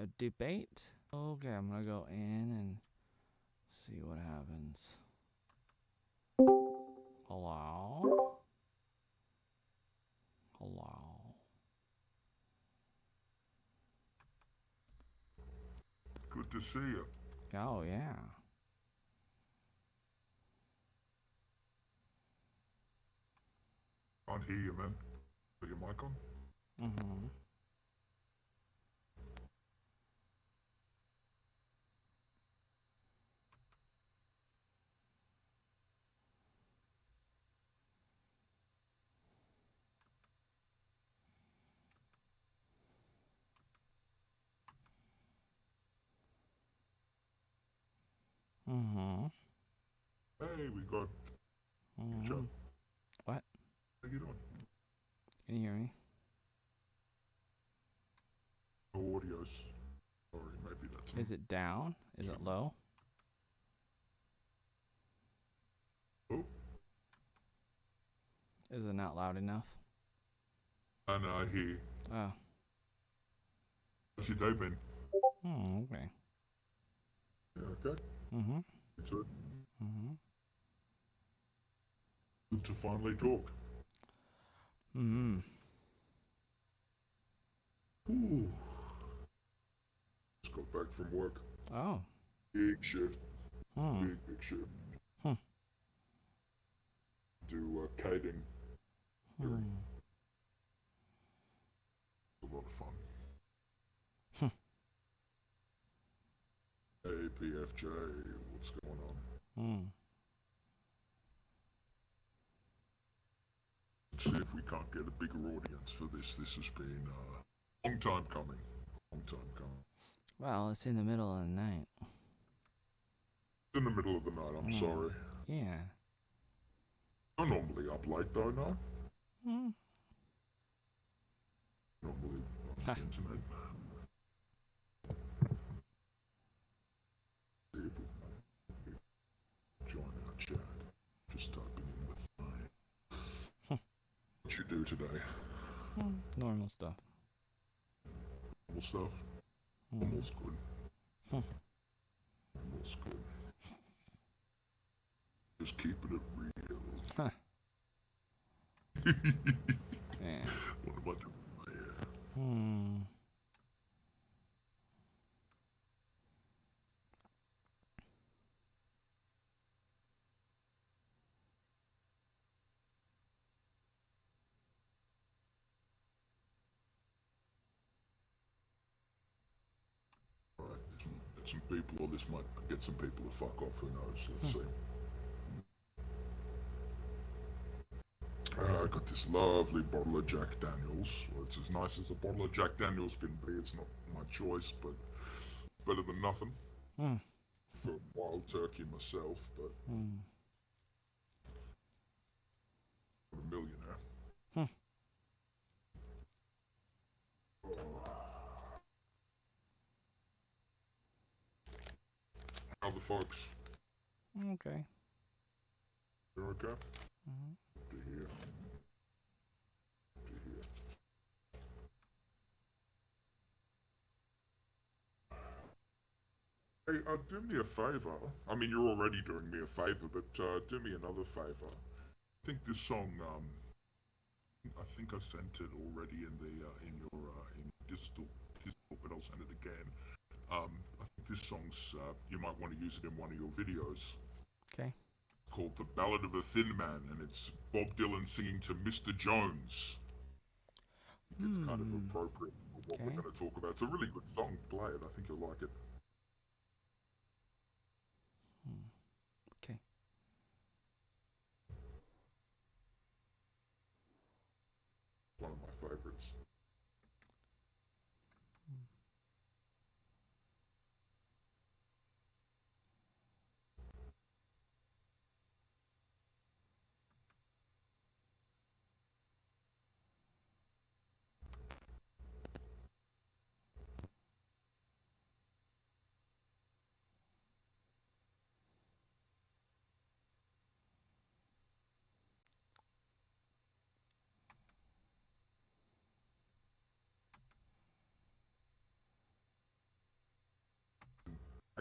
a debate. Okay, I'm gonna go in and see what happens. Hello? Hello? Good to see you. Oh, yeah. Can't hear you, man. Put your mic on. Mm-hmm. Mm-hmm. Hey, we got Mm-hmm. What? Take it on. Can you hear me? No audios. Sorry, maybe that's Is it down? Is it low? Oh. Is it not loud enough? And I hear. Oh. How's your day been? Okay. Yeah, okay. Mm-hmm. It's good. Mm-hmm. Good to finally talk. Mm-hmm. Ooh. Just got back from work. Oh. Big shift. Hmm. Big shift. Hmm. Do kiting. Hmm. A lot of fun. Hmm. Hey, PFJ, what's going on? Hmm. Let's see if we can't get a bigger audience for this. This has been a long time coming. Long time coming. Well, it's in the middle of the night. In the middle of the night, I'm sorry. Yeah. I'm normally up late though, no? Hmm. Normally on the internet. See if we can join our chat. Just typing in the thing. What you do today? Normal stuff. Normal stuff? Normal's good. Normal's good. Just keeping it real. Huh. Yeah. What am I doing? Hmm. Alright, get some people, or this might get some people to fuck off, who knows? Let's see. I got this lovely bottle of Jack Daniels. Well, it's as nice as a bottle of Jack Daniels can be. It's not my choice, but better than nothing. For wild turkey myself, but I'm a millionaire. How the folks? Okay. You're okay? Good to hear. Good to hear. Hey, do me a favor. I mean, you're already doing me a favor, but do me another favor. I think this song, I think I sent it already in the in Distal, but I'll send it again. I think this song's you might want to use it in one of your videos. Okay. Called "The Ballad of a Thin Man," and it's Bob Dylan singing to Mr. Jones. It's kind of appropriate for what we're going to talk about. It's a really good song. Play it. I think you'll like it. Okay. One of my favorites.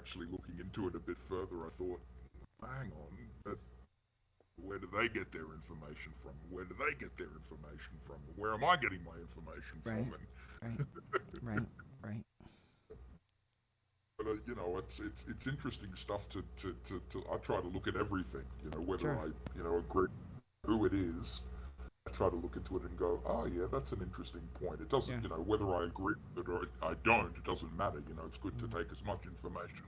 actually looking into it a bit further, I thought, hang on, but where do they get their information from? Where do they get their information from? Where am I getting my information Right. from? And Right. but you know, it's interesting stuff to I try to look at everything. You know, whether Sure. I agree who it is, I try to look into it and go, oh yeah, that's an interesting point. It doesn't, Yeah. whether I agree with it or I don't, it doesn't matter. You know, it's good to take as much information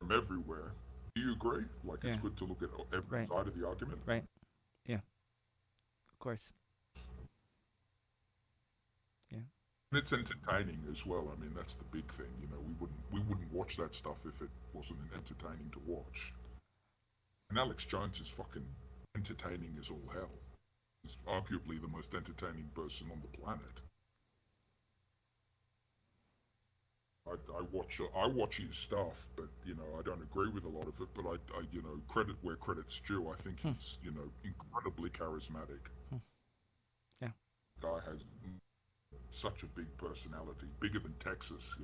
from everywhere. Do you agree? Like, it's Yeah. good to look at every Right. side of the argument. Right. Yeah. Of course. Yeah. And it's entertaining as well. I mean, that's the big thing. You know, we wouldn't watch that stuff if it wasn't entertaining to watch. And Alex Jones is fucking entertaining as all hell. He's arguably the most entertaining person on the planet. I watch his stuff, but I don't agree with a lot of it. But I credit where credit's due. I think he's incredibly charismatic. Yeah. Guy has such a big personality, bigger than Texas.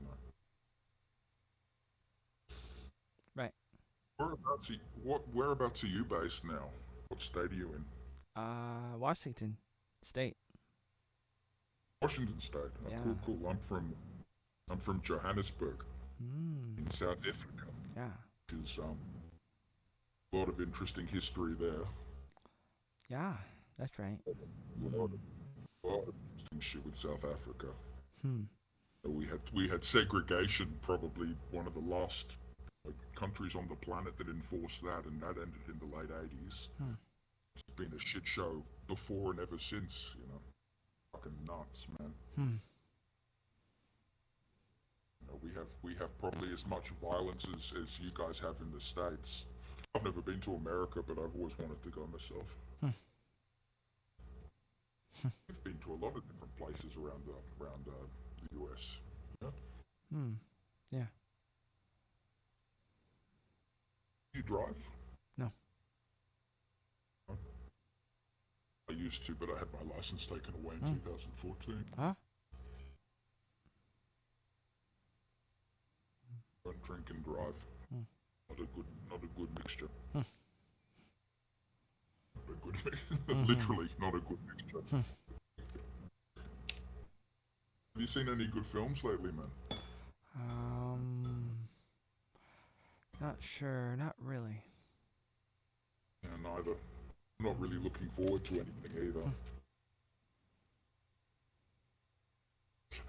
Right. Whereabouts are you based now? What state are you in? Washington State. Washington State. Oh, Yeah. Cool. I'm from Johannesburg in South Africa. Yeah. Which is a lot of interesting history there. Yeah. That's right. A lot of interesting shit with South Africa. Hmm. We had segregation, probably one of the last countries on the planet that enforced that, and that ended in the late 80s. It's been a shit show before and ever since. Fucking nuts, man. We have probably as much violence as you guys have in the States. I've never been to America, but I've always wanted to go myself. I've been to a lot of different places around the US. Yeah. Yeah. Do you drive? No. I used to, but I had my license taken away in 2014. Huh? Don't drink and drive. Not a good mixture. Not a good literally not a good mixture. Have you seen any good films lately, man? Not sure. Not really. Yeah, neither. I'm not really looking forward to anything either.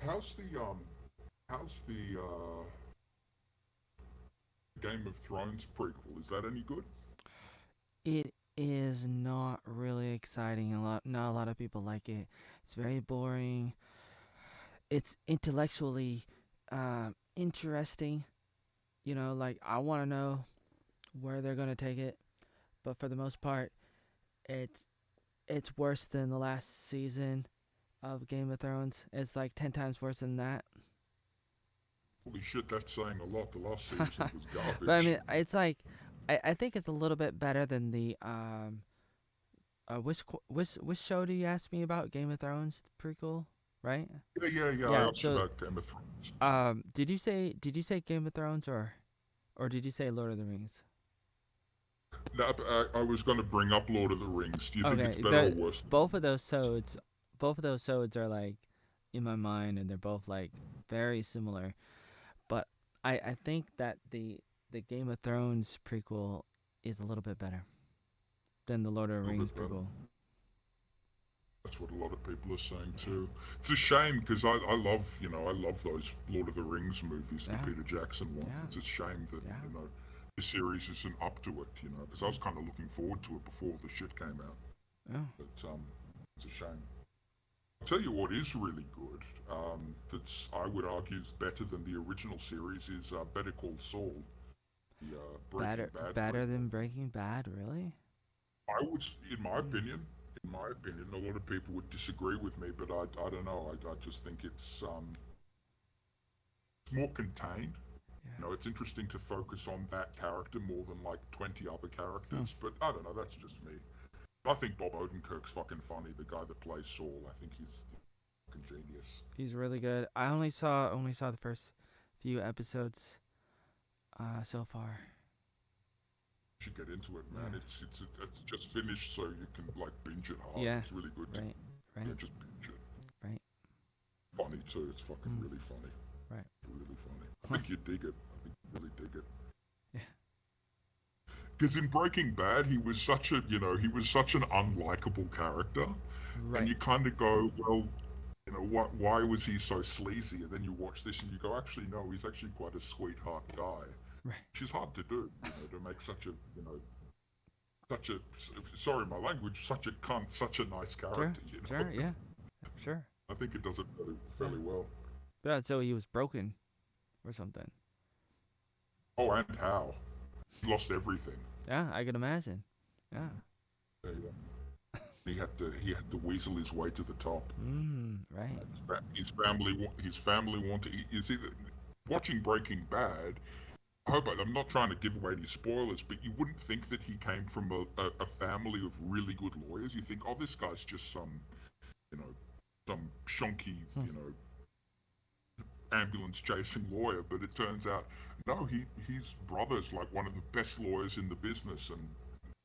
How's the Game of Thrones prequel? Is that any good? It is not really exciting. Not a lot of people like it. It's very boring. It's intellectually interesting. Like I want to know where they're gonna take it, but for the most part, it's worse than the last season of Game of Thrones. It's like 10 times worse than that. Holy shit, that's saying a lot. The last season was garbage. But I mean, it's like I think it's a little bit better than the which show do you ask me about? Game of Thrones prequel, right? Yeah. I asked you about Game of Thrones. Did you say Game of Thrones or did you say Lord of the Rings? No, I was going to bring up Lord of the Rings. Do you think it's better or worse? Both of those sods are like in my mind, and they're both like very similar. But I think that the Game of Thrones prequel is a little bit better than the Lord of the Rings prequel. That's what a lot of people are saying too. It's a shame because I love those Lord of the Rings movies, the Peter Jackson ones. Yeah. It's a shame that the series isn't up to it. Because I was kind of looking forward to it before the shit came out. Yeah. But it's a shame. I'll tell you what is really good. That's I would argue is better than the original series is Better Call Saul. The Better than Breaking Bad, really? I would, in my opinion, a lot of people would disagree with me, but I don't know. I just think it's more contained. Yeah. It's interesting to focus on that character more than like 20 other characters. But I don't know. That's just me. I think Bob Odenkirk's fucking funny. The guy that plays Saul. I think he's fucking genius. He's really good. I only saw the first few episodes. so far. Should get into it, man. Yeah. It's just finished, so you can like binge it hard. Yeah. It's really good. Right. Right. Yeah, just binge it. Right. Funny too. It's fucking really funny. Right. Really funny. I Huh. think you dig it. I think you really dig it. Yeah. Because in Breaking Bad, he was such a he was such an unlikable character, and Right. you kind of go, well, why was he so sleazy? And then you watch this and you go, actually, no, he's actually quite a sweetheart guy. Right. Which is hard to do, to make such a such a sorry my language, such a cunt, such a nice character. Sure. Yeah. Sure. I think it does it fairly well. Yeah. So he was broken, or something. Oh, and how he lost everything. Yeah, I can imagine. Yeah. He had to weasel his way to the top. Right. His family want to eat. You see, watching Breaking Bad. I'm not trying to give away any spoilers, but you wouldn't think that he came from a family of really good lawyers. You think, oh, this guy's just some shonky, ambulance chasing lawyer. But it turns out, no, his brother's like one of the best lawyers in the business, and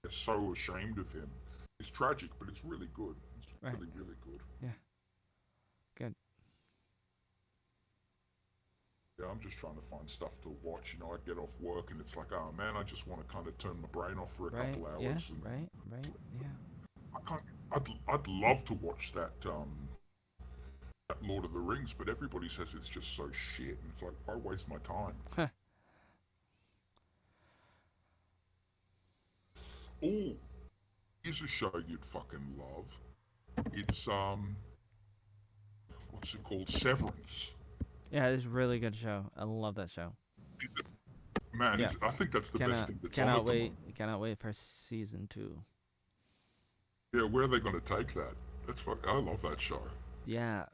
they're so ashamed of him. It's tragic, but it's really good. It's really, really good. Yeah. Good. Yeah, I'm just trying to find stuff to watch. I get off work and it's like, oh man, I just want to kind of turn my brain off for a couple hours. Yeah. And Right. Yeah. I'd love to watch that Lord of the Rings, but everybody says it's just so shit, and it's like, why waste my time? Huh. Oh, here's a show you'd fucking love. It's what's it called? Severance. Yeah, it's a really good show. I love that show. Man, Yeah. I think that's the best thing that's Cannot on at the wait. moment. Cannot wait for season 2. Yeah, where are they going to take that? I love that show. Yeah.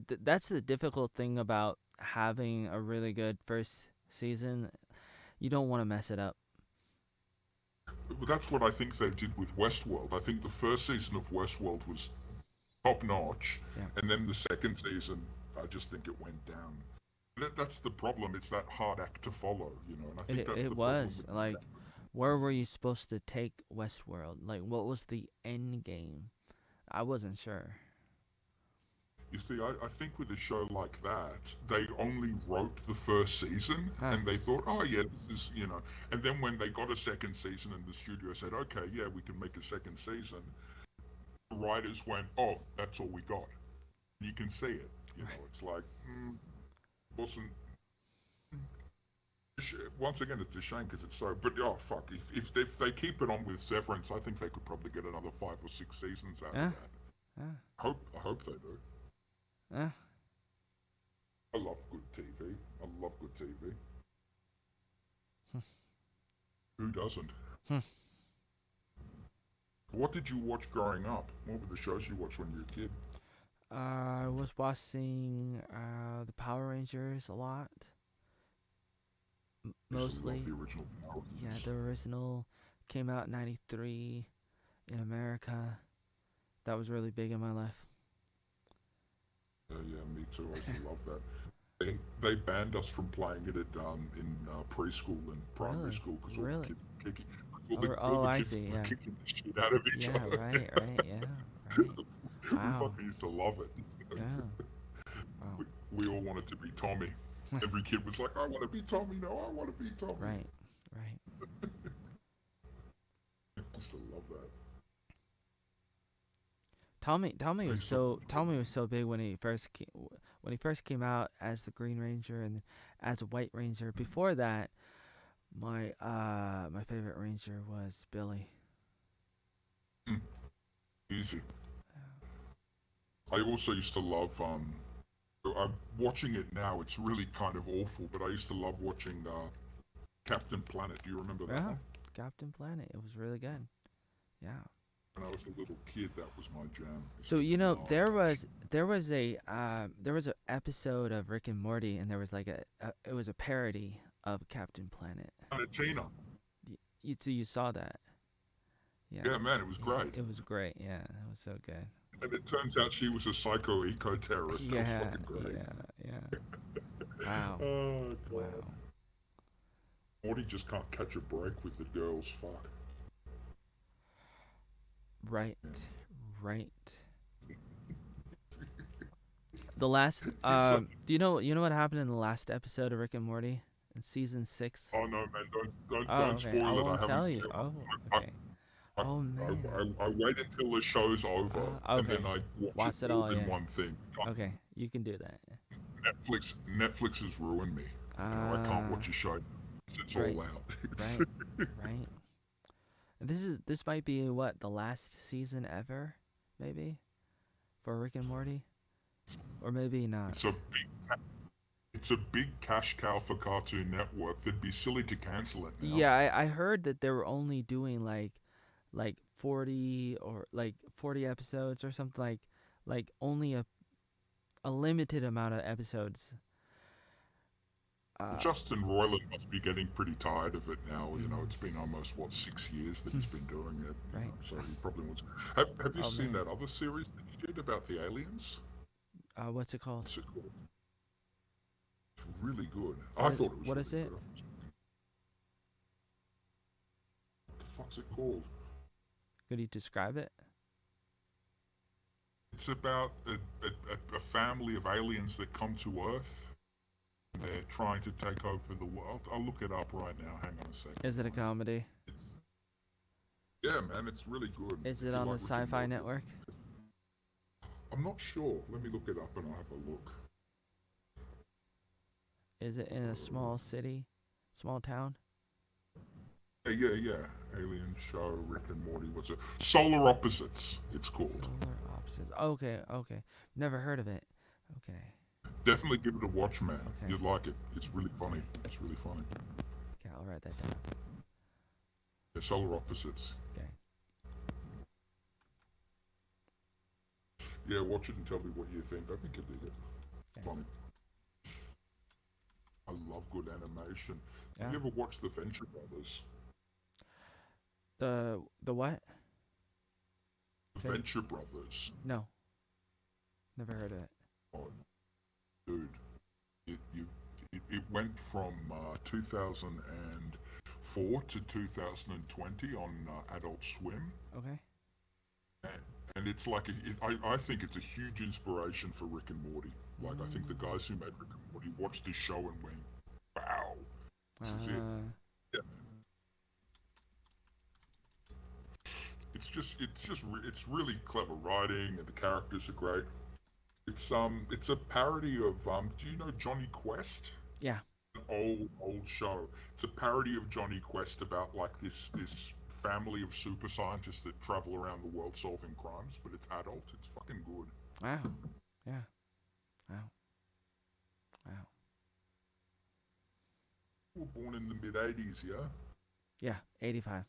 That's the difficult thing about having a really good first season. You don't want to mess it up. But that's what I think they did with Westworld. I think the first season of Westworld was top notch, and then the second season, I just think it went down. That's the problem. It's that hard act to follow, and I think that's the was problem. like, where were you supposed to take Westworld? Like, what was the end game? I wasn't sure. You see, I think with a show like that, they only wrote the first season, and they thought, oh yeah, this is, and then when they got a second season and the studio said, okay, yeah, we can make a second season, the writers went, oh, that's all we got. You can see it. It's like, wasn't. Once again, it's a shame because it's so. But oh fuck, if they keep it on with Severance, I think they could probably get another 5 or 6 seasons out of that. I hope they do. I love good TV. Who doesn't? What did you watch growing up? What were the shows you watched when you were a kid? I was watching the Power Rangers a lot. Mostly. I used to love the original Power Rangers. Yeah, the original came out in '93 in America. That was really big in my life. Yeah, me too. I used to love that. They banned us from playing it in preschool and primary school because all the kids were kicking. All the kids were kicking the shit out of each other. Right. Wow. We fucking used to love it. Yeah. Wow. We all wanted to be Tommy. Every kid was like, I want to be Tommy. No, I want to be Tommy. Right. I used to love that. Tommy was so big when he first came out as the Green Ranger and as a White Ranger. Before that, my favorite Ranger was Billy. Easy. I also used to love I'm watching it now. It's really kind of awful, but I used to love watching Captain Planet. Do you remember that one? Captain Planet. It was really good. Yeah. When I was a little kid, that was my jam. So there was an episode of Rick and Morty, and there was like it was a parody of Captain Planet. Tina. You saw that? Yeah. Yeah, man, it was great. It was great. Yeah, it was so good. And it turns out she was a psycho eco-terrorist. That was fucking great. Yeah. Wow. Oh, God. Wow. Morty just can't catch a break with the girls. Fuck. Right, Yeah. right. The last, He's such. do you know what happened in the last episode of Rick and Morty in season 6? Oh no, man! Oh, Don't okay. I spoil it. I won't haven't. tell you. Oh, I, okay. Oh man. I wait until the show's over and then Okay. I watch it Watch it all all, in yeah. one thing. Okay, you can do that. Netflix has ruined me. I can't watch a show. It's Right, all out. right, right. This might be what, the last season ever, maybe, for Rick and Morty, or maybe not. It's a big cash cow for Cartoon Network. They'd be silly to cancel it now. Yeah, I heard that they were only doing like 40 or like 40 episodes or something, like only a limited amount of episodes. Justin Roiland must be getting pretty tired of it now. You know, Mm, it's been almost 6 years that he's been doing it. You right. know, so he probably wants. Have you Oh seen man. that other series that he did about the aliens? What's it called? What's it called? It's really good. What I is, thought it was what really is it? good. What the fuck's it called? Could you describe it? It's about a family of aliens that come to Earth. They're trying to take over the world. I'll look it up right now. Hang on a second. Is it a comedy? Yeah, man, it's really good. Is If it you on the like Rick and Sci-Fi Morty. Network? I'm not sure. Let me look it up and I'll have a look. Is it in a small city, small town? Yeah. Alien show, Rick and Morty. What's it? Solar Opposites. It's called. Solar opposites. Okay. Never heard of it. Okay. Definitely give it a watch, man. Okay. You'd like it. It's really funny. It's really funny. Okay, I'll write that down. Yeah, Solar Opposites. Okay. Yeah, watch it and tell me what you think. I think you'll dig it. Okay. Funny. I love good animation. Yeah. Have you ever watched The Venture Brothers? The what? The Venture Brothers. No. Never heard of it. Oh, dude, it went from 2004 to 2020 on Adult Swim, Okay. and it's like I think it's a huge inspiration for Rick and Morty. Like I think the guys who made Rick and Morty watched this show and went, "Wow, this is it." Yeah, man. It's really clever writing and the characters are great. It's a parody of do you know Johnny Quest? Yeah. An old show. It's a parody of Johnny Quest about like this family of super scientists that travel around the world solving crimes, but it's adult. It's fucking good. Wow. Yeah. Wow. You were born in the mid '80s, yeah? Yeah. 85.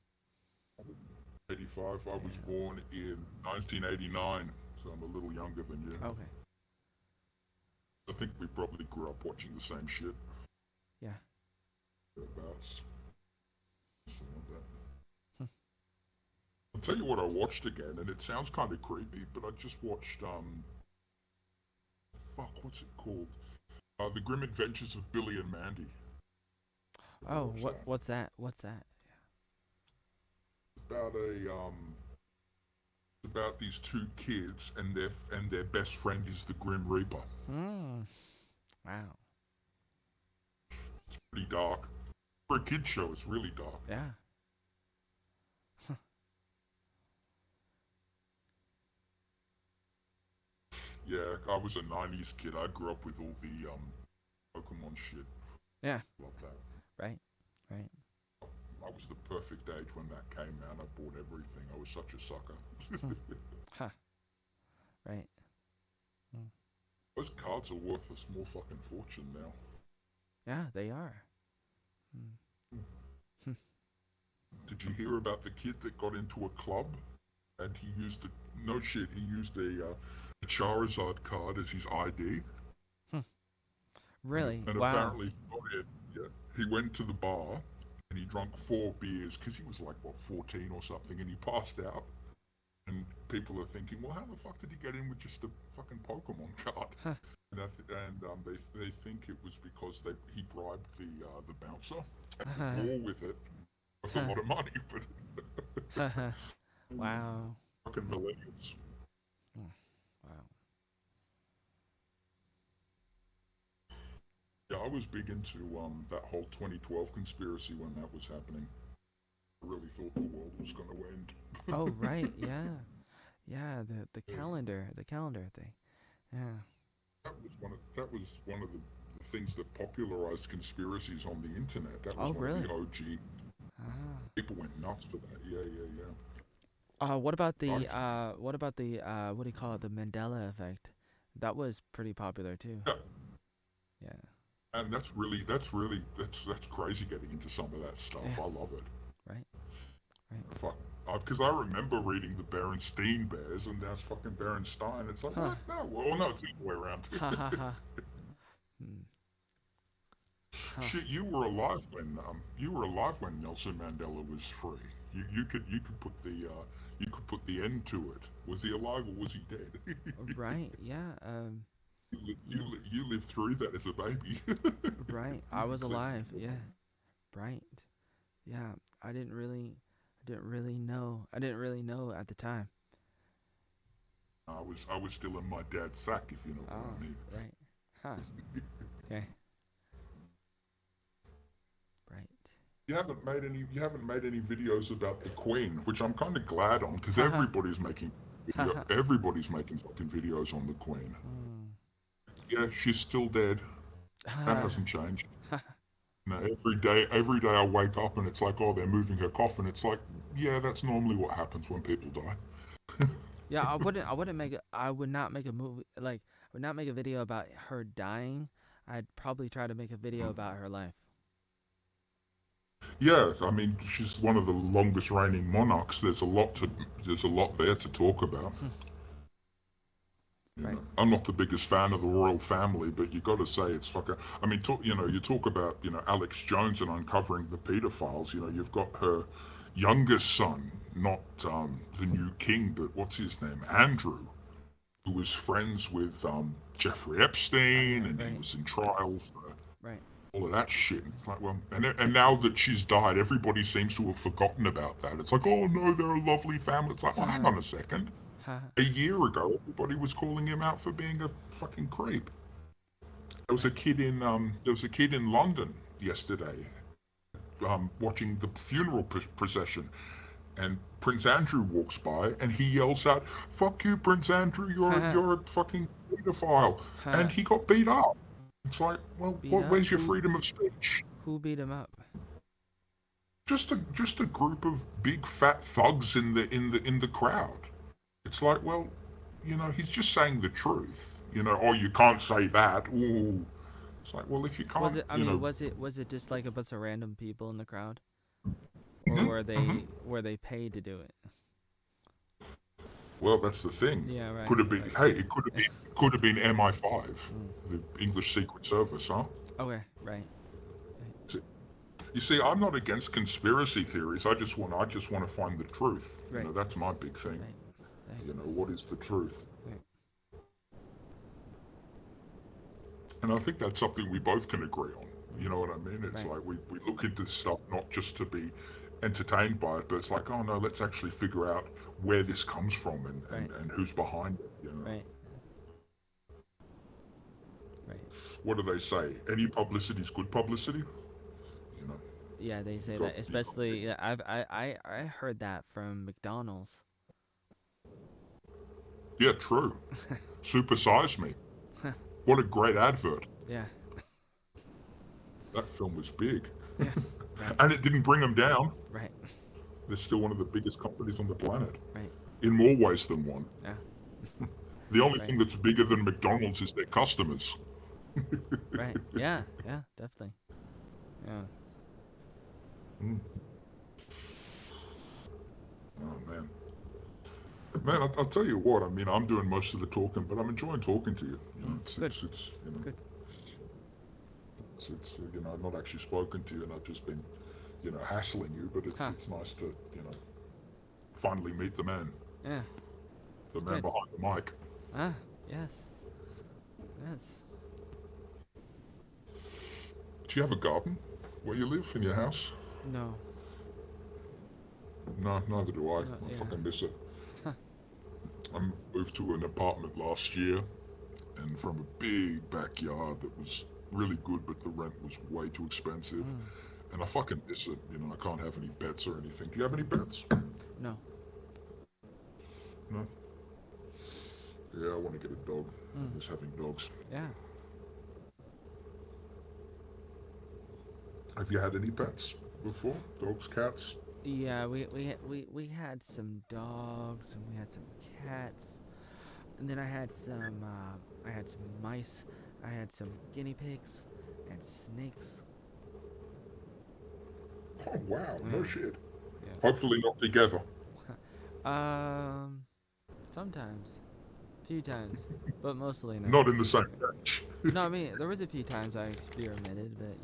85. I was born in 1989, so I'm a little younger than you. Okay. I think we probably grew up watching the same shit. Yeah. Thereabouts. Something like that. Hmm. I'll tell you what I watched again, and it sounds kind of creepy, but I just watched fuck, what's it called? The Grim Adventures of Billy and Mandy. Oh, what's that? What's that? About these two kids and their best friend is the Grim Reaper. Wow. It's pretty dark. For a kid show, it's really dark. Yeah. Yeah, I was a 90s kid. I grew up with all the Pokemon shit. Yeah. Love that. Right. I was the perfect age when that came out. I bought everything. I was such a sucker. Huh. Right. Those cards are worth a small fucking fortune now. Yeah, they are. Did you hear about the kid that got into a club and he used a Charizard card as his ID? Really? And Wow. apparently, he went to the bar and he drank 4 beers because he was like, 14 or something, and he passed out. And people are thinking, well, how the fuck did he get in with just a fucking Pokemon card? Huh. they think it was because he bribed the bouncer and the ball with it. Worth a lot of money, but Wow. fucking millennials. Hmm, wow. Yeah, I was big into that whole 2012 conspiracy when that was happening. I really thought the world was going to end. Oh, right. Yeah. Yeah, the calendar thing. Yeah. That was one of the things that popularized conspiracies on the internet. That was Oh, one of the really? OG. Ah. People went nuts for that. Yeah, yeah, yeah. What about the Right. what do you call it? The Mandela effect. That was pretty popular too. Yeah, Yeah. and that's crazy getting into some of that stuff. Yeah. I love it. Right. Right. Fuck. Because I remember reading the Berenstein Bears, and that's fucking Berenstein. It's like, Huh. what? No. Well, no, it's the other way around. Ha ha ha. Hmm. Huh. Shit, you were alive when Nelson Mandela was free. You could you could put the end to it. Was he alive or was he dead? Right. Yeah. Yeah. You lived through that as a baby. Right. I You was classic. alive. Yeah. Right. Yeah. I didn't really know at the time. I was still in my dad's sack, if you know what Oh. I mean. Right. Huh. Okay. Right. You haven't made any videos about the Queen, which I'm kind of glad on because Ha ha. Ha ha. everybody's making fucking videos on the Queen. Hmm. Yeah, she's still dead. That Ha hasn't changed. ha. No, every day I wake up and it's like, oh, they're moving her coffin. It's like, yeah, that's normally what happens when people die. Yeah, I wouldn't make I would not make a movie like I would not make a video about her dying. I'd probably try to make a video about her life. Yeah, I mean, she's one of the longest reigning monarchs. There's a lot there to talk about. You Right. know, I'm not the biggest fan of the royal family, but you got to say it's fucking. I mean, you talk about Alex Jones and uncovering the paedophiles. You've got her youngest son, not the new king, but what's his name, Andrew, who was friends with Jeffrey Oh yeah, Epstein, and he right. was in trial for Right. all of that shit. It's like, well, and now that she's died, everybody seems to have forgotten about that. It's like, oh no, they're a lovely family. It's like, well, hang on a second. Ha A year ago, everybody was calling him out for being a fucking creep. right. There was a kid in London yesterday, watching the funeral procession, and Prince Andrew walks by and he yells out, "Fuck you, Prince Andrew! Ha ha. You're a fucking pedophile!" And Ha. he got beat up. It's like, well, Beat up? where's your freedom of speech? Who beat him up? Just a group of big fat thugs in the crowd. It's like, well, he's just saying the truth. Oh, you can't say that. Ooh. It's like, well, if you Was can't, it I mean, was it just like a bunch of random people in the crowd? Or mhm, mhm. were they paid to do it? Well, that's the thing. Yeah, right. Could have been, Right. hey, it could have been MI5, Mm. the English Secret Service, huh? Okay, right. Right. You see, I'm not against conspiracy theories. I just want to find the truth. Right. That's my big thing. Right. Right. What is the truth? Right. And I think that's something we both can agree on. Mm. You know what I mean? It's Right. like we look into stuff not just to be entertained by it, but it's like, oh no, let's actually figure out where this comes from Right. and who's behind it. Right. Right. What do they say? Any publicity is good publicity. You know, Yeah, they you say got that. you got Especially, yeah, I heard that from McDonald's. yeah, true. Super Size Me. What a great advert. Yeah. That film was big, Yeah. Right. and it didn't bring them down. Right. They're still one of the biggest companies on the planet, Right. in more ways than one. Yeah. The only Right. thing that's bigger than McDonald's is their customers. Right. Yeah. Yeah. Definitely. Yeah. Mm. Oh man, man, I'll tell you what. I mean, I'm doing most of the talking, but I'm enjoying talking to you. Mm. Good. Good. I've not actually spoken to you, and I've just been, hassling you. But Huh. it's nice to, finally meet the man Yeah. behind Good. the mic. Ah. Yes. Yes. Do you have a garden where you live in your house? No. No, neither do I. No. I Yeah. fucking miss it. I moved to an apartment last year, and from a big backyard that was really good, but the rent was way too expensive. Mm. And I fucking miss it. You know, I can't have any pets or anything. Do you have any pets? No. No. Yeah, I want to get a dog. I Mm. miss having dogs. Yeah. Have you had any pets before? Dogs, cats? Yeah. We had some dogs and we had some cats, and then I had some mice. I had some guinea pigs and snakes. Oh wow, no Yeah. shit. Yeah. Hopefully not together. um. Sometimes. Few times, but mostly no. Not in the same cage. No, I mean there was a few times I experimented, but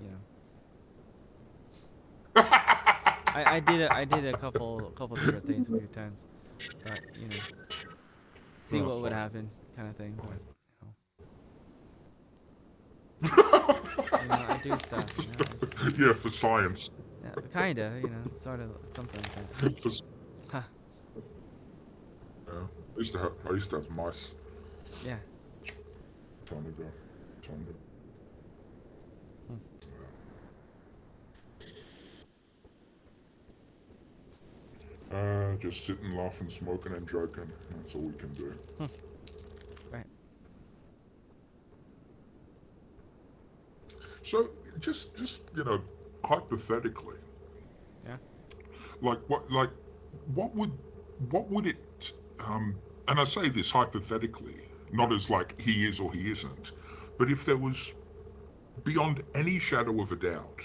I did a couple different things a few times, but see Oh, what would fuck. happen, kind of thing. But I do stuff. Yeah, for science. Yeah, kinda. Sort of something like that. For, Huh. yeah. I used to have mice. Yeah. Time ago. Time ago. Hmm. Just sitting, laughing, smoking, and joking. That's all we can do. Hmm. Right. So, just hypothetically, Yeah. like what would it, and I say this hypothetically, not as like he is or he isn't, but if there was beyond any shadow of a doubt,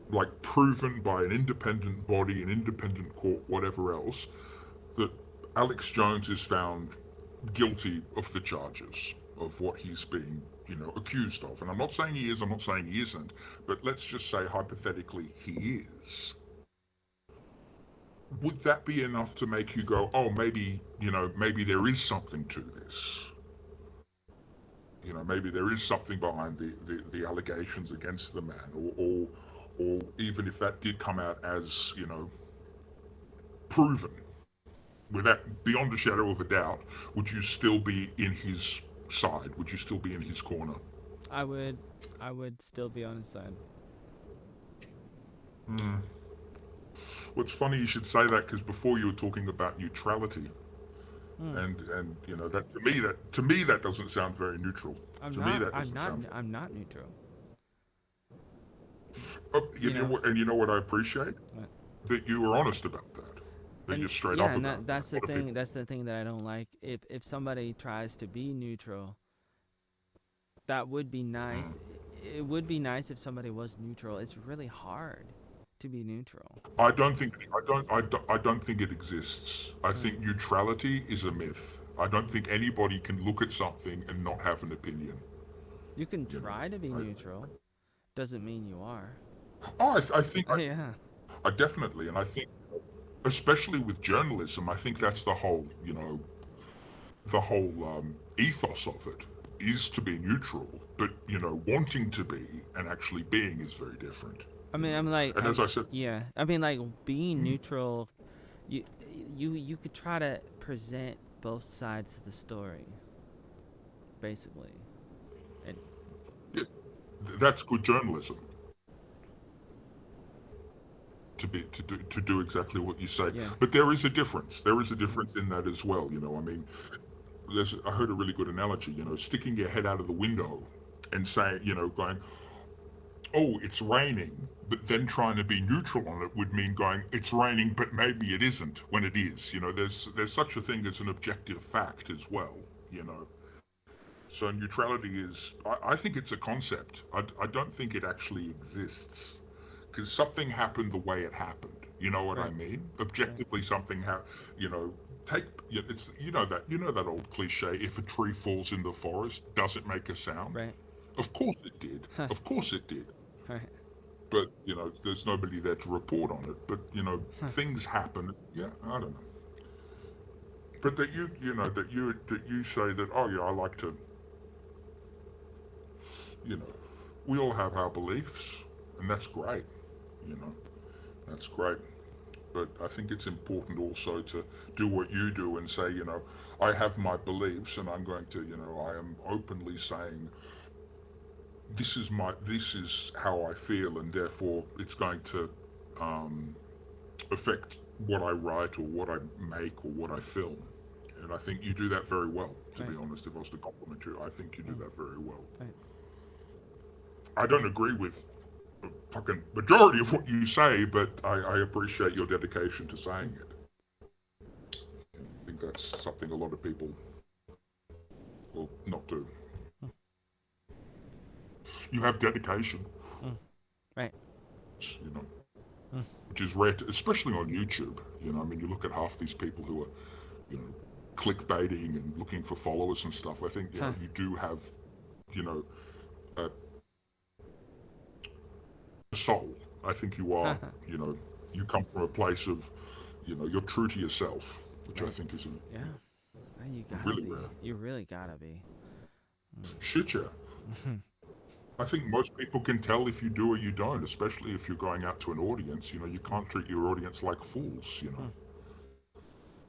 like proven by an independent body, an independent court, whatever else, that Alex Jones is found guilty of the charges of what he's being, accused of. And I'm not saying he is, I'm not saying he isn't, but let's just say hypothetically he is. Would that be enough to make you go, oh, maybe there is something to this? Maybe there is something behind the allegations against the man, or even if that did come out as, proven, without beyond a shadow of a doubt, would you still be in his side? Would you still be in his corner? I would still be on his side. Hmm. Well, it's funny you should say that because before you were talking about neutrality, Hmm. and that to me that doesn't sound very neutral. I'm To me not. that I'm doesn't not. sound. I'm not neutral. You know what? And you know what I appreciate What? that you were honest about that. That And you're straight yeah, up and about that's that. the What a thing. people. That's the thing that I don't like. If somebody tries to be neutral, that would be Mm. nice. It would be nice if somebody was neutral. It's really hard to be neutral. I don't think it exists. I Hmm. think neutrality is a myth. I don't think anybody can look at something and not have an opinion. You can You know, try to be I, neutral. Doesn't mean you are. I think Yeah. I definitely, and I think especially with journalism, I think that's the whole ethos of it is to be neutral, but wanting to be and actually being is very different. I mean, I'm like, And as I said, yeah. I mean, like being mm, neutral. You, you could try to present both sides of the story, basically. And yeah, that's good journalism. To do exactly what you say. yeah. But there is a difference. There is a difference in that as well. I mean, I heard a really good analogy. Sticking your head out of the window and saying, going, "Oh, it's raining," but then trying to be neutral on it would mean going, "It's raining, but maybe it isn't," when it is. There's such a thing as an objective fact as well. You know. So neutrality is, I think it's a concept. I don't think it actually exists because something happened the way it happened. You know what I Right. mean? Right. Objectively, something you know, it's that old cliche. If a tree falls in the forest, does it make a sound? Right. Of course it did. Of course it did. Right. But there's nobody there to report on it. But Huh. things happen. Yeah, I don't know. But that you say that, oh yeah, I like to, you know we all have our beliefs, and that's great. You know, that's great. But I think it's important also to do what you do and say, I have my beliefs, and I'm going to, I am openly saying this is how I feel, and therefore it's going to um, affect what I write or what I make or what I film. And I think you do that very well, to Right. be honest. If I was to compliment you, I think you do Mm. that very well. Right. I don't agree with the fucking majority of what you say, but I appreciate your dedication to saying Mm. it. I think that's something a lot of people will not do. Mm. You have dedication, Mm. Right. you know, Mm. which is rare, especially on YouTube. I mean, you look at half these people who are, you know, clickbaiting and looking for followers and stuff. I think, Huh. you do have, you know, a soul. I think you are, you come from a place of, you're true to yourself, which I Right. think is Yeah. You gotta really rare. be. You really gotta be. Mm. Shit, yeah. I think most people can tell if you do or you don't, especially if you're going out to an audience. You Mm. can't treat your audience like fools. Mm.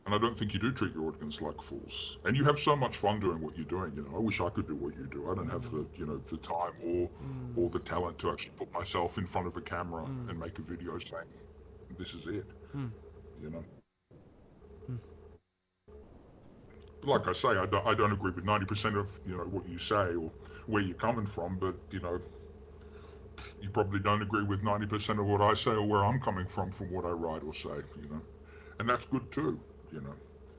And I don't think you do treat your audience like fools. And you have so much fun doing what you're doing. I wish I could do what you do. I don't have Mm. the time or Mm. the talent to actually put myself in front of a camera Mm. and make a video saying, this is it, Mm. you know. Mm. Like I say, I don't agree with 90% of, what you say or where you're coming from, but, you probably don't agree with 90% of what I say or where I'm coming from what I write or say. And that's good too.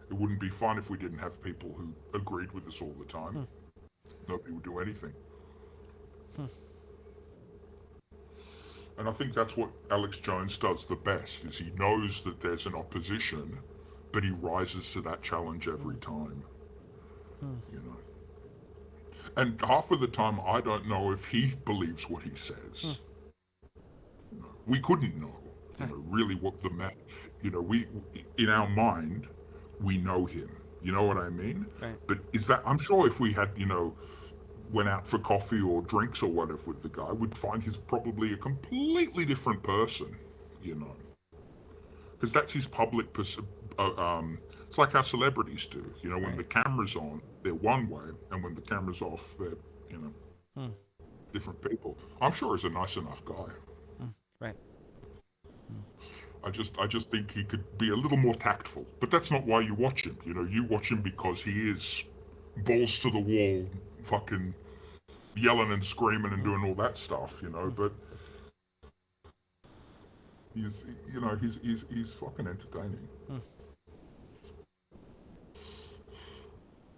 It wouldn't be fun if we didn't have people who agreed with us all the time. Mm. Nobody would do anything. Mm. And I think that's what Alex Jones does the best, is he knows that there's an opposition, but he rises to that challenge every Mm. time, Mm. you know. And half of the time, I don't know if he believes what he Mm. says. We couldn't know, Huh. really what the man, we, in our mind, we know him. You know what I mean? Right. But is that, I'm sure if we had, went out for coffee or drinks or whatever with the guy, we'd find he's probably a completely different person, you know. Because that's his public, it's like how celebrities do. When the Right. camera's on, they're one way, and when the camera's off, they're, you know, Mm. different people. I'm sure he's a nice enough guy. Mm. Right. Mm. I just think he could be a little more tactful. But that's not why you watch him. You watch him because he is balls to the wall, fucking yelling and screaming and Mm. doing all that stuff. Mm. But he's fucking entertaining. Mm.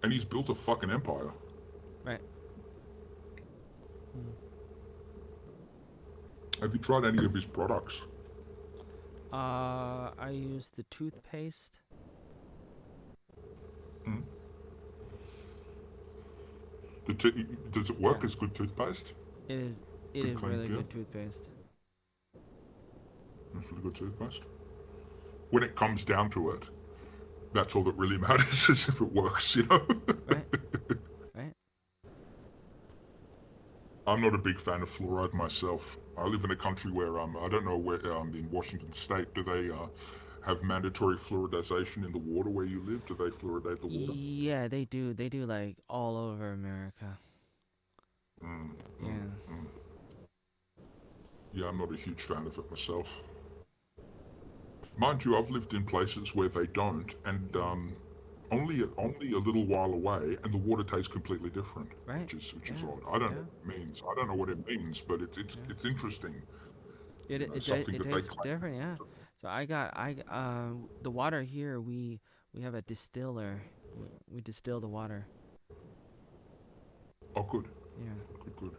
And he's built a fucking empire. Right. Mm. Have you tried any of his products? I use the toothpaste. Hmm? Does it Yeah. work as good toothpaste? It is. It Good is clean, really yeah. good toothpaste. It's really good toothpaste. When it comes down to it, that's all that really matters, is if it works. Right. Right. I'm not a big fan of fluoride myself. I live in a country where I don't know where in Washington State, do they have mandatory fluoridization in the water where you live? Do they fluoridate the water? Yeah, they do. They do like all over America. Mm, mm, Yeah. mm. Yeah, I'm not a huge fan of it myself. Mind you, I've lived in places where they don't, and only a little while away, and the water tastes completely different, Right. which is Yeah. odd. I don't know Yeah. what it means. I don't know what it means, but it's it's Yeah. it's interesting. It Something it that they tastes claim. different. Yeah. So the water here, we have a distiller. We distill the water. Oh, good, Yeah. good, good.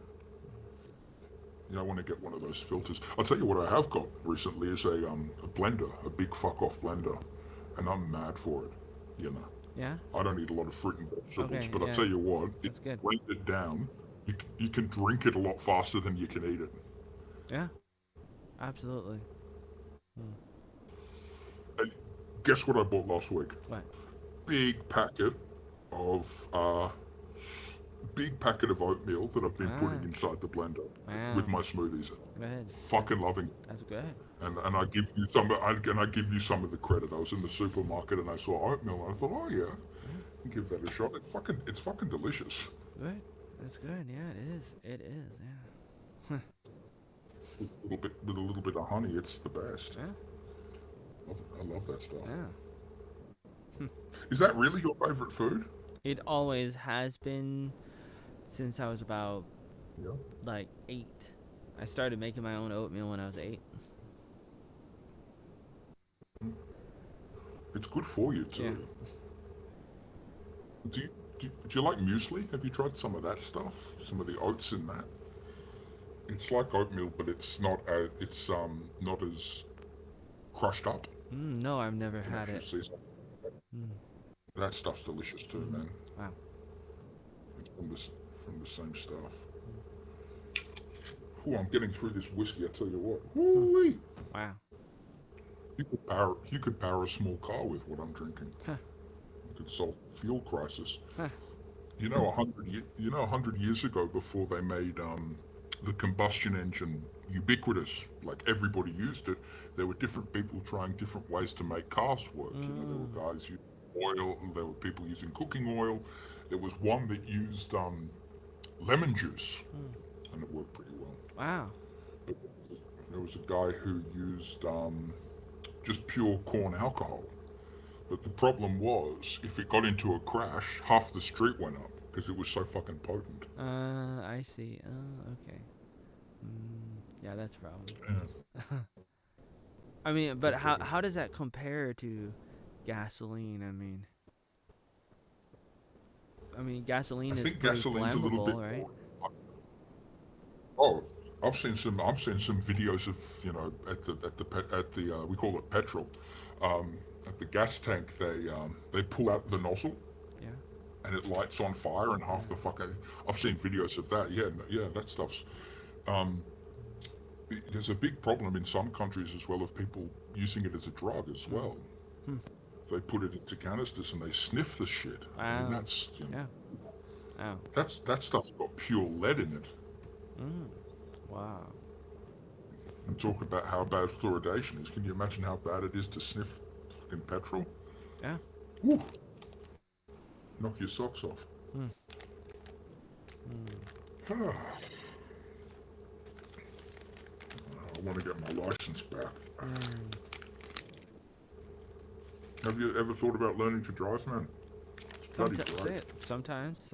Yeah, I want to get one of those filters. I'll tell you what I have got recently is a blender, a big fuck off blender, and I'm mad for it. You know, Yeah. I don't eat a lot of fruit and vegetables, Okay. but I'll Yeah. tell you what, if That's you good. blend it down, you can drink it a lot faster than you can eat it. Yeah. Absolutely. Hmm. And guess what I bought last week? What? Big packet of big packet of oatmeal that I've been putting Ah, inside the blender with wow. my smoothies. Go ahead. Fucking loving it. That's good. And I give you some of the credit. I was in the supermarket and I saw oatmeal and I thought, oh yeah, Yeah, give that a shot. It's fucking delicious. good. That's good. Yeah, it is. It is. Yeah. With a little bit of honey, it's the best. Yeah. I love that stuff. Yeah. Is that really your favorite food? It always has been since I was about Yeah. like 8. I started making my own oatmeal when I was 8. It's good for you Yeah. too. Do you, do you like muesli? Have you tried some of that stuff? Some of the oats in that? It's like oatmeal, but it's not as crushed up. No, I've never You can had actually it. see some. Mm. That stuff's delicious too, man. Wow. It's from the same stuff. Ooh, I'm getting through this whiskey. I tell you what. Woo-wee! Wow. You could power a small car with what I'm drinking. Huh. You could solve the fuel crisis. Huh. You know, 100 years ago, before they made the combustion engine ubiquitous, like everybody used it, there were different people trying different ways to make cars work. You know, there were guys using oil, there were people using cooking oil. There was one that used lemon juice, and it worked pretty well. Wow. But there was a guy who used just pure corn alcohol. But the problem was, if it got into a crash, half the street went up because it was so fucking potent. I see. Okay. Yeah, that's a problem. Yeah. I mean, but how does that compare to gasoline? I mean, gasoline I is think pretty gasoline's a little bit flammable, right? more. Oh, I've seen some videos of at the we call it petrol, at the gas tank they pull out the nozzle Yeah. and it lights on fire and half the fucking. I've seen videos of that. Yeah, that stuff's. Um, there's a big problem in some countries as well of people using it as a drug as well. Hmm. They put it into canisters and they sniff the shit. I mean, Wow. that's Yeah. Wow. that stuff's got pure lead in it. Wow. And talk about how bad fluoridation is. Can you imagine how bad it is to sniff fucking petrol? Yeah. Woo! Knock your socks off. Hmm. I want to get my license back. Have you ever thought about learning to drive, man? It's bloody great. Sometimes.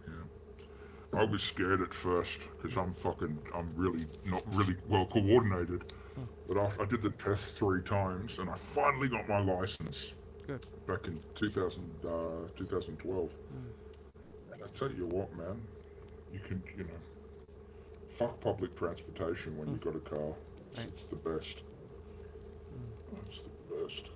Yeah. I was scared at first because I'm really not really well coordinated. But I did the test 3 times and I finally got my license Good. back in 2012. And I tell you what, man, you can, fuck public transportation when you got a car. Right. It's the best. It's the best.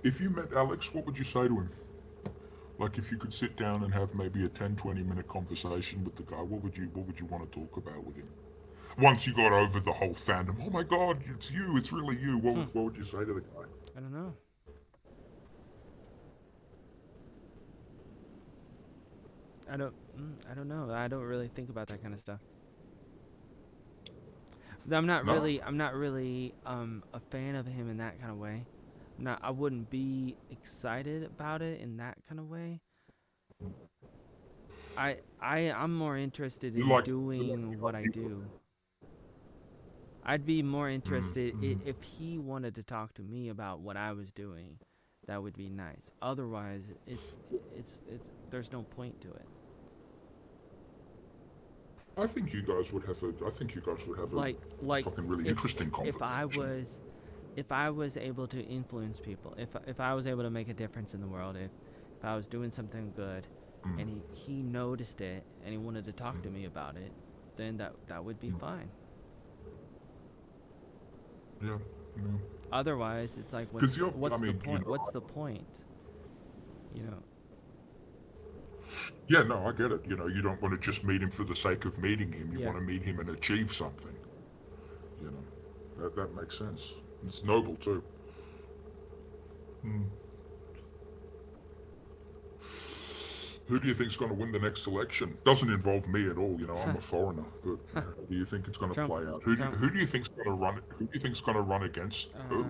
If you met Alex, what would you say to him? Like if you could sit down and have maybe a 10-20 minute conversation with the guy, what would you want to talk about with him? Once you got over the whole fandom, oh my god, it's you, it's really you, what would you say to the guy? I don't know. I don't know. I don't really think about that kind of stuff. I'm not No. really a fan of him in that kind of way. I wouldn't be excited about it in that kind of way. I'm more interested in doing what I do. I'd be more interested if he wanted to talk to me about what I was doing. That would be nice. Otherwise, it's there's no point to it. I think you guys would have a Like fucking really interesting conversation. if I was able to influence people, if I was able to make a difference in the world, if I was doing something good, and he noticed it and he wanted to talk to me about it, then that would be fine. Yeah. Otherwise, it's like what's the point? What's the point? You know. Yeah, no, I get it. You don't want to just meet him for the sake of meeting him. You Yeah. want to meet him and achieve something. That makes sense. It's noble too. Hmm. Who do you think's going to win the next election? Doesn't involve me at all. I'm a foreigner. But do you think it's going to Trump. play out? Who Trump. do you think's going to run? Who do you think's going to run against who?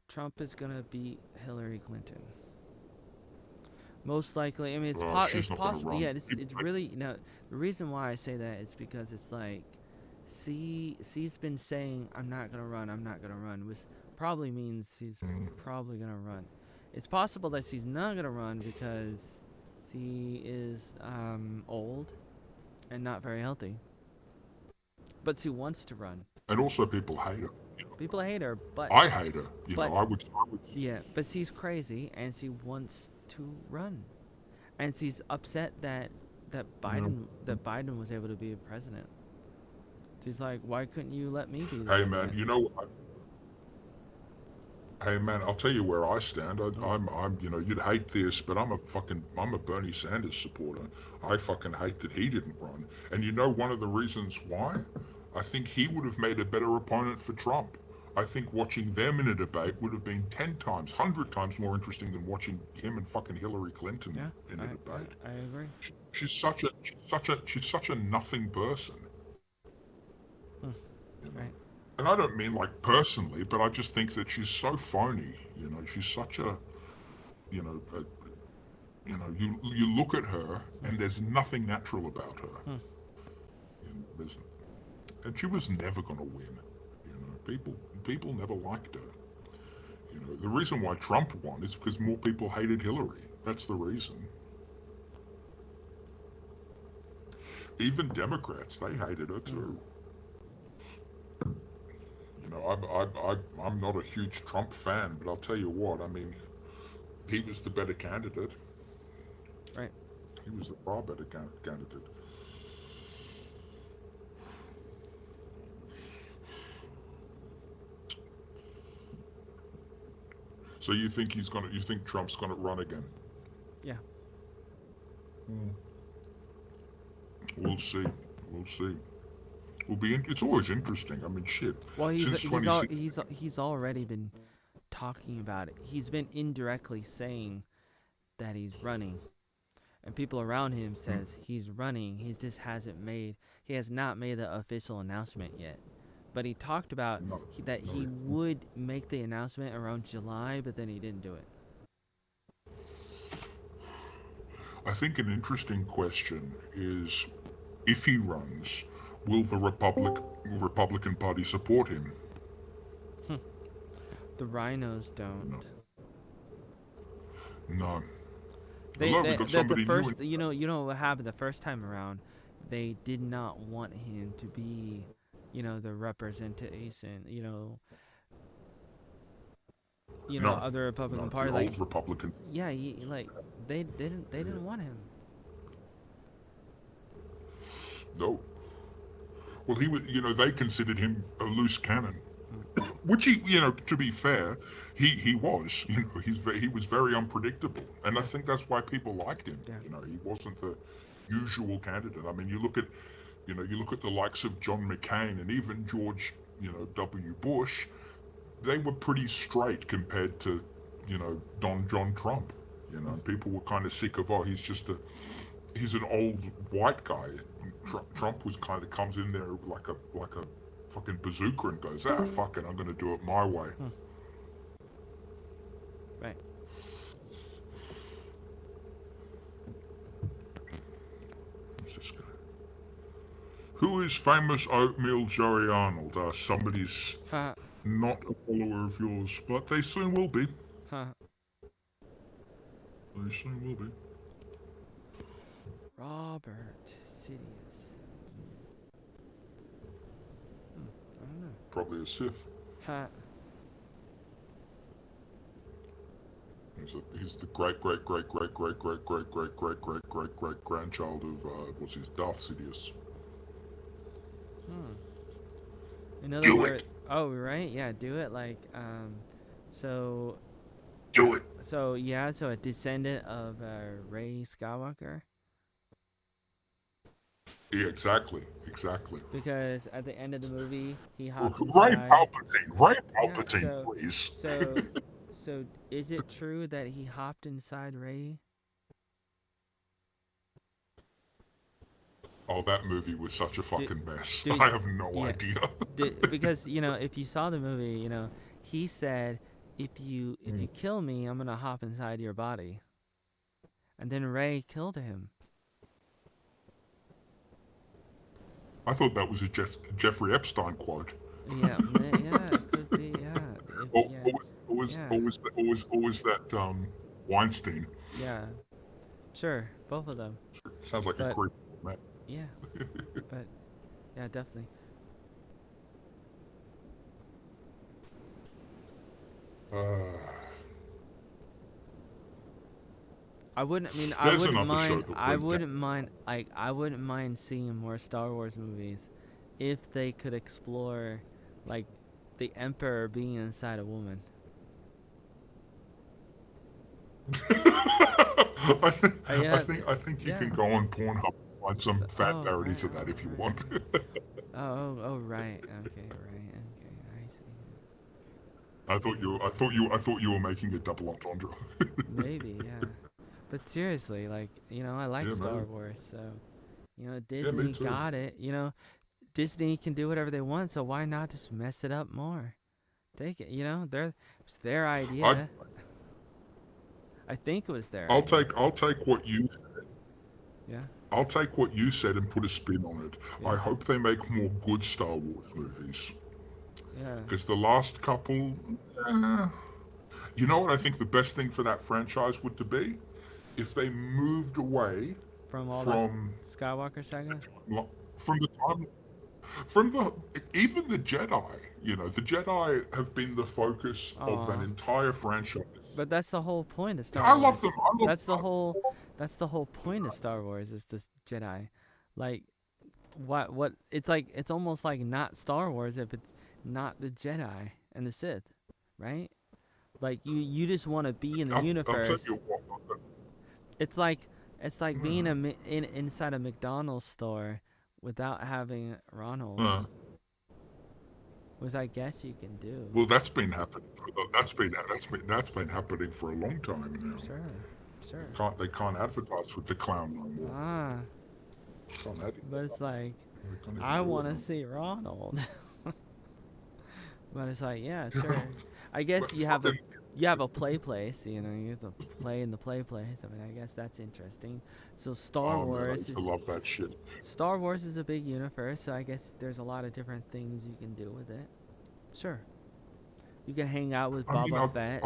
Trump is gonna beat Hillary Clinton. Most likely. I mean, She's it's not going to possible. run. Yeah, it's really the reason why I say that is because it's like, C's been saying I'm not gonna run, which probably means he's probably gonna run. It's possible that he's not gonna run because he is old and not very healthy, but she wants to run. And also, people hate her. People hate her, but I hate her. but I would. yeah, but she's crazy and she wants to run, and she's upset that Biden was able to be a president. She's like, why couldn't you let me be the Hey president? man, hey man, I'll tell you where I stand. I'm, you'd hate this, but I'm a Bernie Sanders supporter. I fucking hate that he didn't run. And one of the reasons why? I think he would have made a better opponent for Trump. I think watching them in a debate would have been 10 times, 100 times more interesting than watching him and fucking Hillary Clinton in a debate. I agree. She's such a nothing person. Right. And I don't mean like personally, but I just think that she's so phony. She's such a, you know, a, you look at her and there's nothing natural about her. And she was never going to win. People never liked her. The reason why Trump won is because more people hated Hillary. That's the reason. Even Democrats, they hated her too. I'm not a huge Trump fan, but I'll tell you what, I mean, he was the better candidate. Right. He was the far better candidate. So you think Trump's gonna run again? Yeah. We'll see. It's always interesting. I mean, shit. Well, he's already been talking about it. He's been indirectly saying that he's running, and people around him says he's running. He has not made the official announcement yet. But he talked about that he would make the announcement around July, but then he didn't do it. I think an interesting question is, if he runs, will the Republican Party support him? The rhinos don't. No. You know what happened the first time around? They did not want him to be, the representation, other Republican Party, the old Republican. Yeah, they didn't want him. No. Well, he was, they considered him a loose cannon, which he, to be fair, he was, he was very unpredictable, and I think that's why people liked him. Yeah. He wasn't the usual candidate. I mean, you look at the likes of John McCain and even George, W. Bush, they were pretty straight compared to, John Trump. People were kind of sick of, he's an old white guy. Trump was kind of comes in there like a fucking bazooka and goes, fuck it, I'm gonna do it my way. Right. What's this guy? Who is famous Oatmeal Joey Arnold? Somebody's not a follower of yours, but they soon will be. They soon will be. Robert Sidious. I don't know. Probably a Sith. He's the great grandchild of what's his Darth Sidious. In other words, right, yeah, do it so. Do it. So so a descendant of Rey Skywalker. Yeah, exactly. Exactly. because at the end of the movie he hopped Ray inside. Palpatine. Ray Yeah, Palpatine, please. so is it true that he hopped inside Ray? Oh, that movie was such a Did fucking mess. did I have no yeah, idea. because if you saw the movie, he said if you kill me, I'm gonna hop inside your body, and then Ray killed him. I thought that was a Jeffrey Epstein quote. Yeah, yeah, it could be. Yeah, if Or, yeah, or, was, or, was, yeah, or, was, or, was, or was that Weinstein? yeah, sure, both of them. Sounds like a But creep, man. yeah, but yeah, definitely. Uh, I wouldn't. I mean, I there's wouldn't another show mind. that I went down. wouldn't mind. Like, I wouldn't mind seeing more Star Wars movies, if they could explore, like, the Emperor being inside a woman. Yeah, I think you yeah. can go on Pornhub and find some fat Oh right. parodies of that Oh if you right. want. Oh right. Okay. Right. Okay. I see. I thought you were making a double entendre. Maybe. Yeah. But seriously, like, I like Yeah, Star maybe. Wars, so Yeah, me Disney too. got it. Disney can do whatever they want, so why not just mess it up more? Take it. It's their I idea. I think it was their I'll idea. take what you Yeah. I'll take what you said and put a spin on it. I Yeah. hope they make more good Star Wars movies Yeah. because the last couple, eh, you know what I think the best thing for that franchise would to be if they moved away From all that from Skywalker saga. from the time from the even the Jedi. You know, the Jedi have been the focus of an Aw. entire franchise. But that's the whole point of Yeah, Star I love them. Wars. I love. That's the whole. That's the whole point of Star Wars is this Jedi. Like, what? It's like it's almost like not Star Wars if it's not the Jedi and the Sith, right? Like you just want to be in the I'll tell universe. you what. It's like being inside a McDonald's store without having Ronald, Uh, which I guess you can do. well, that's been happening. That's been happening for a long time now. Sure, sure. They can't advertise with the clown no more. Ah, Can't but it's like they can't even I do it want to no see Ronald. But it's like, yeah, more. sure. I guess But you have a fucking play place. You have to play in the play place. I mean, I guess that's interesting. So Star oh man, I Wars used to is love that shit. a big universe. So I guess there's a lot of different things you can do with it. Sure, you can hang out with I mean, Boba Fett.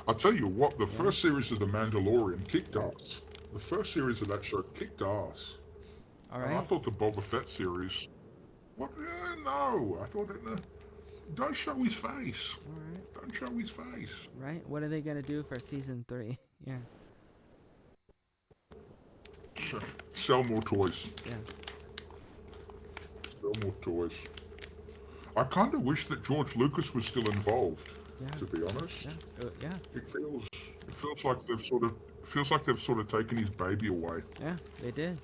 I'll tell you what. The Yeah. first series of The Mandalorian kicked ass. The first series of that show kicked ass. All And I right. thought the Boba Fett series. What? No, I thought it. Don't show his face. All right. Don't show his face. Right. What are they gonna do for season 3? Yeah. Sell more toys. Yeah. Sell more toys. I kind of wish that George Lucas was still involved. Yeah. To be honest, Yeah. Yeah. it feels like they've sort of taken his baby away. Yeah. They did.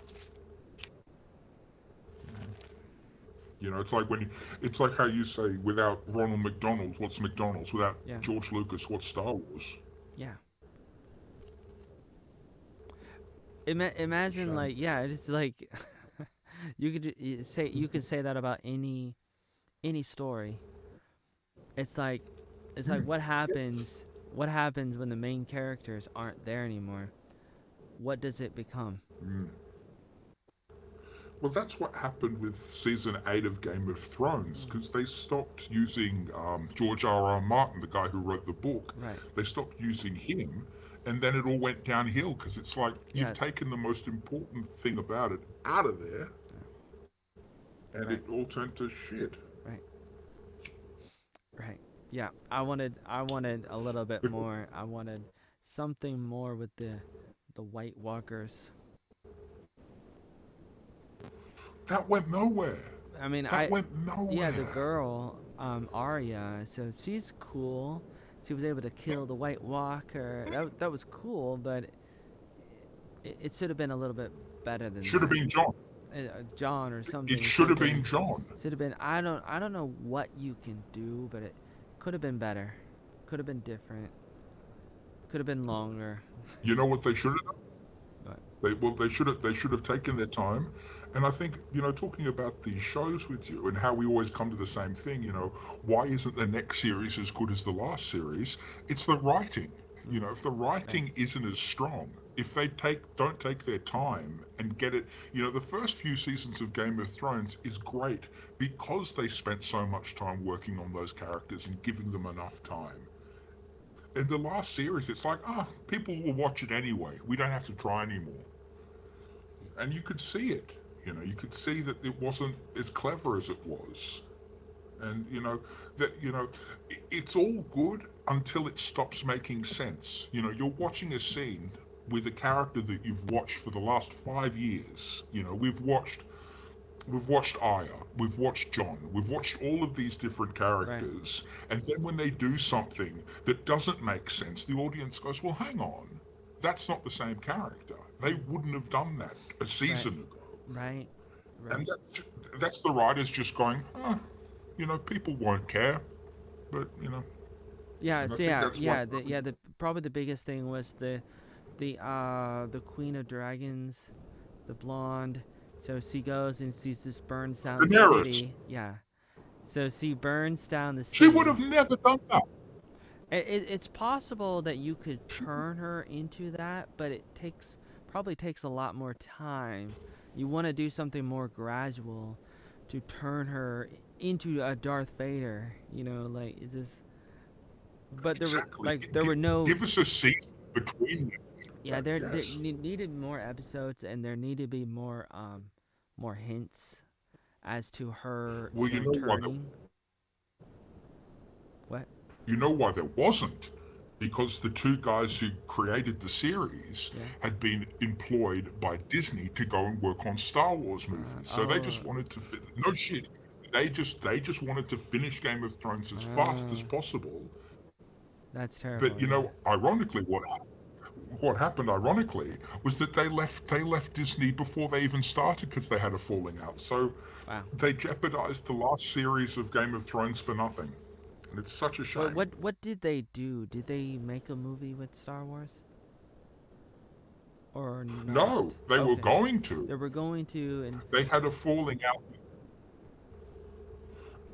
You know, it's like how you say, without Ronald McDonald, what's McDonald's? Without Yeah. George Lucas, what's Star Wars? Yeah. Imagine, Shame. like, yeah, it's like you could say that about any story. It's like what happens when the main characters aren't there anymore? What does it become? Mm. Well, that's what happened with season 8 of Game of Thrones, Mm. because they stopped using George R.R. Martin, the guy who wrote the book. Right. They stopped using him, and then it all went downhill because it's like Yeah. you've taken the most important thing about it out of there, and Right. it all turned to shit. Right. Right. Yeah. I wanted a little bit more. I wanted something more with the White Walkers. That went nowhere. I mean, That went nowhere. yeah, the girl, Arya. So she's cool. She was able to kill the White Walker. That was cool, but it should have been a little bit better than Should have that. been John. John or It something should have been John. should have been. I don't know what you can do, but it could have been better. Could have been different. Could have been longer. You know what they should have done? But They should have taken their time. And I think, talking about these shows with you and how we always come to the same thing, why isn't the next series as good as the last series? It's the writing. If the right, writing isn't as strong, if they don't take their time and get it, the first few seasons of Game of Thrones is great because they spent so much time working on those characters and giving them enough time. In the last series, it's like, people will watch it anyway. We don't have to try anymore. And you could see it. You could see that it wasn't as clever as it was. And it's all good until it stops making sense. You're watching a scene with a character that you've watched for the last 5 years. We've watched Aya, we've watched John, we've watched all of these different right, characters, and then when they do something that doesn't make sense, the audience goes, "Well, hang on, that's not the same character. They wouldn't have done that a right, season ago." right, And right. that's the writers just going, people won't care, but Yeah. and I So think yeah, that's what. the probably the biggest thing was the Queen of Dragons, the blonde. So she goes and she just burns down the Daenerys, city. Yeah. So she burns down the she would city. have never done that. It's possible that you could turn her into that, but it probably takes a lot more time. You want to do something more gradual to turn her into a Darth Vader. Like it just. But Exactly. there were no. Give us a season between them. Yeah, there Yes. needed more episodes, and there needed to be more hints as to Well, her turning. What? you know why there wasn't, because the two guys who created the series Yeah. had been employed by Disney to go and work on Star Wars movies. So they just Oh. wanted to no shit. They just wanted to finish Game of Thrones as fast as Uh, possible. that's But terrible. Yeah. ironically, what happened ironically was that they left Disney before they even started because they had a falling out. So Wow. they jeopardized the last series of Game of Thrones for nothing. And it's such a But shame. what did they do? Did they make a movie with Star Wars or No, not? they were Okay. going to. They were going to, and They had a falling out,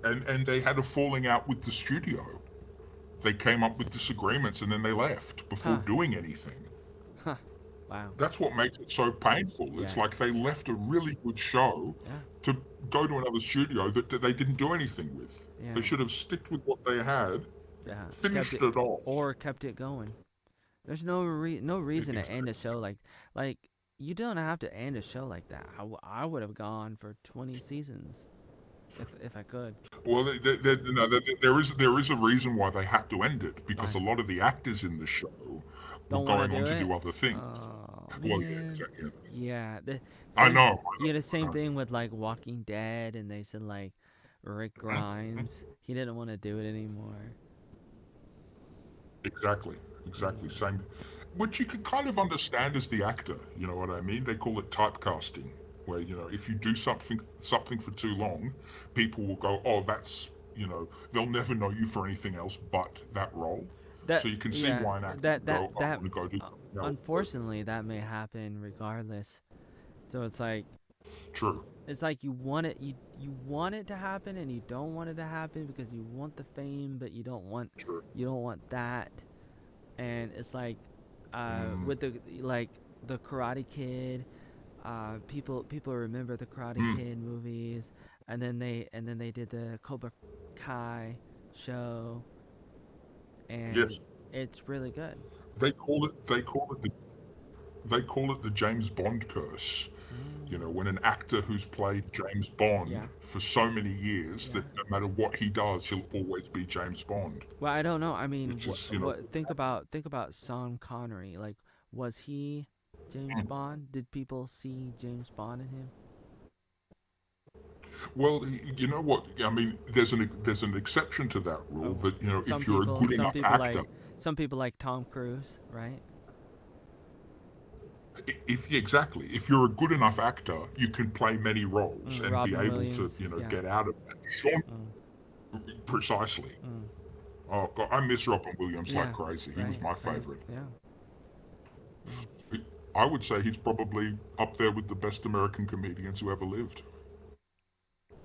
and they had a falling out with the studio. They came up with disagreements and then they left before huh, doing anything. huh. Wow. That's what makes it so painful. It's Yeah. like they left a really good show Yeah. to go to another studio that they didn't do anything with. Yeah. They should have sticked with what they had, Yeah. Kept finished it it off. or kept it going. There's no reason to end a show like you don't have to end a show like that. I would have gone for 20 seasons if I could. Well, no, there is a reason why they had to end it because Why? a lot of the actors in the show were Don't want to going on do to it? do other things. Oh Well, yeah, man. exactly. Yeah, the I same. know, You had the I same know. thing with like Walking Dead, and they said like Rick Grimes. He didn't want to do it anymore. Exactly, exactly. Mm. Same, which you can kind of understand as the actor. You know what I mean? They call it typecasting, where if you do something for too long, people will go, "Oh, they'll never know you for anything else but that role." That So you can see yeah. why an actor That would that go, "Oh, I'm that. going to go do Uh, something else." But unfortunately, that may happen regardless. So true, it's like you want it to happen and you don't want it to happen because you want the fame, but true. you don't want that. And it's like Mm, with the Karate Kid, people remember the Karate mm, Kid movies, and then they did the Cobra Kai show, and yes, it's really good. they call it. They call it the James Bond curse. Mm, When an actor who's played James Bond yeah, for so many years yeah. that no matter what he does, he'll always be James Bond. Well, I don't know. I mean, Which is, think about Sean Connery. Like, was he James Bond? Did people see James Bond in him? well, you know what? I mean, there's an exception to that rule Oh, that if you're a good enough actor, some people like Tom Cruise, right? If you're a good enough actor, you can play many roles and be Robin able to, Williams. Yeah. get out of that. Sean, Mm, precisely. mm. Oh God, I miss Robin Williams like Yeah. crazy. He was Right. my Same. favorite. Yeah. Yeah. I would say he's probably up there with the best American comedians who ever lived.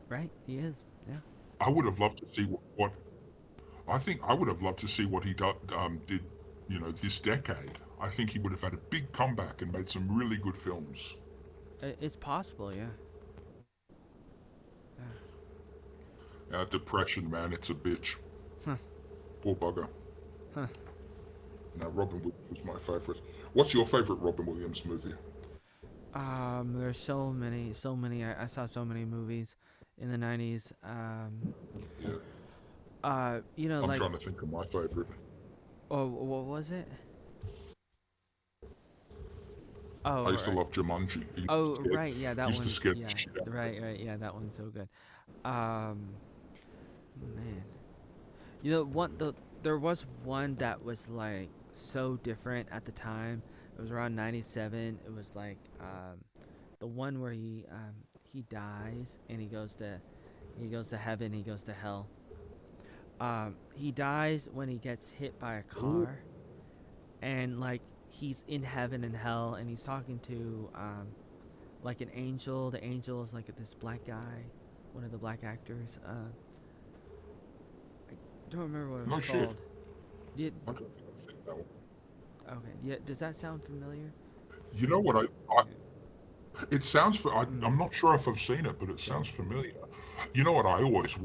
Right. He is. Yeah. I would have loved to see what I think I would have loved to see what he did, this decade. I think he would have had a big comeback and made some really good films. It's possible. Yeah. Yeah. Depression, man, it's a bitch. Huh. Poor bugger. Huh. Now, Robin Williams was my favourite. What's your favourite Robin Williams movie? There's so many, so many. I saw so many movies in the '90s. Yeah, I'm Like, trying to think of my favourite. oh, what was it? Oh, I used to right. love Jumanji. Oh, right. Yeah, that Used to one. scare the Yeah, shit out of me. right, right. Yeah, that one's so good. Um, man, there was one that was like so different at the time. It was around '97. It was like the one where he dies and he goes to heaven, he goes to hell. He dies when he gets hit by a Ooh, car, and like he's in heaven and hell, and he's talking to like an angel. The angel is like this black guy, one of the black actors. I don't remember what it was no shit. called. Did I don't think I've seen that one. Okay, yeah. Does that sound familiar? You know what? Yeah. It sounds. Mm, I'm not sure if I've seen it, but it yeah. sounds familiar. You know what I always,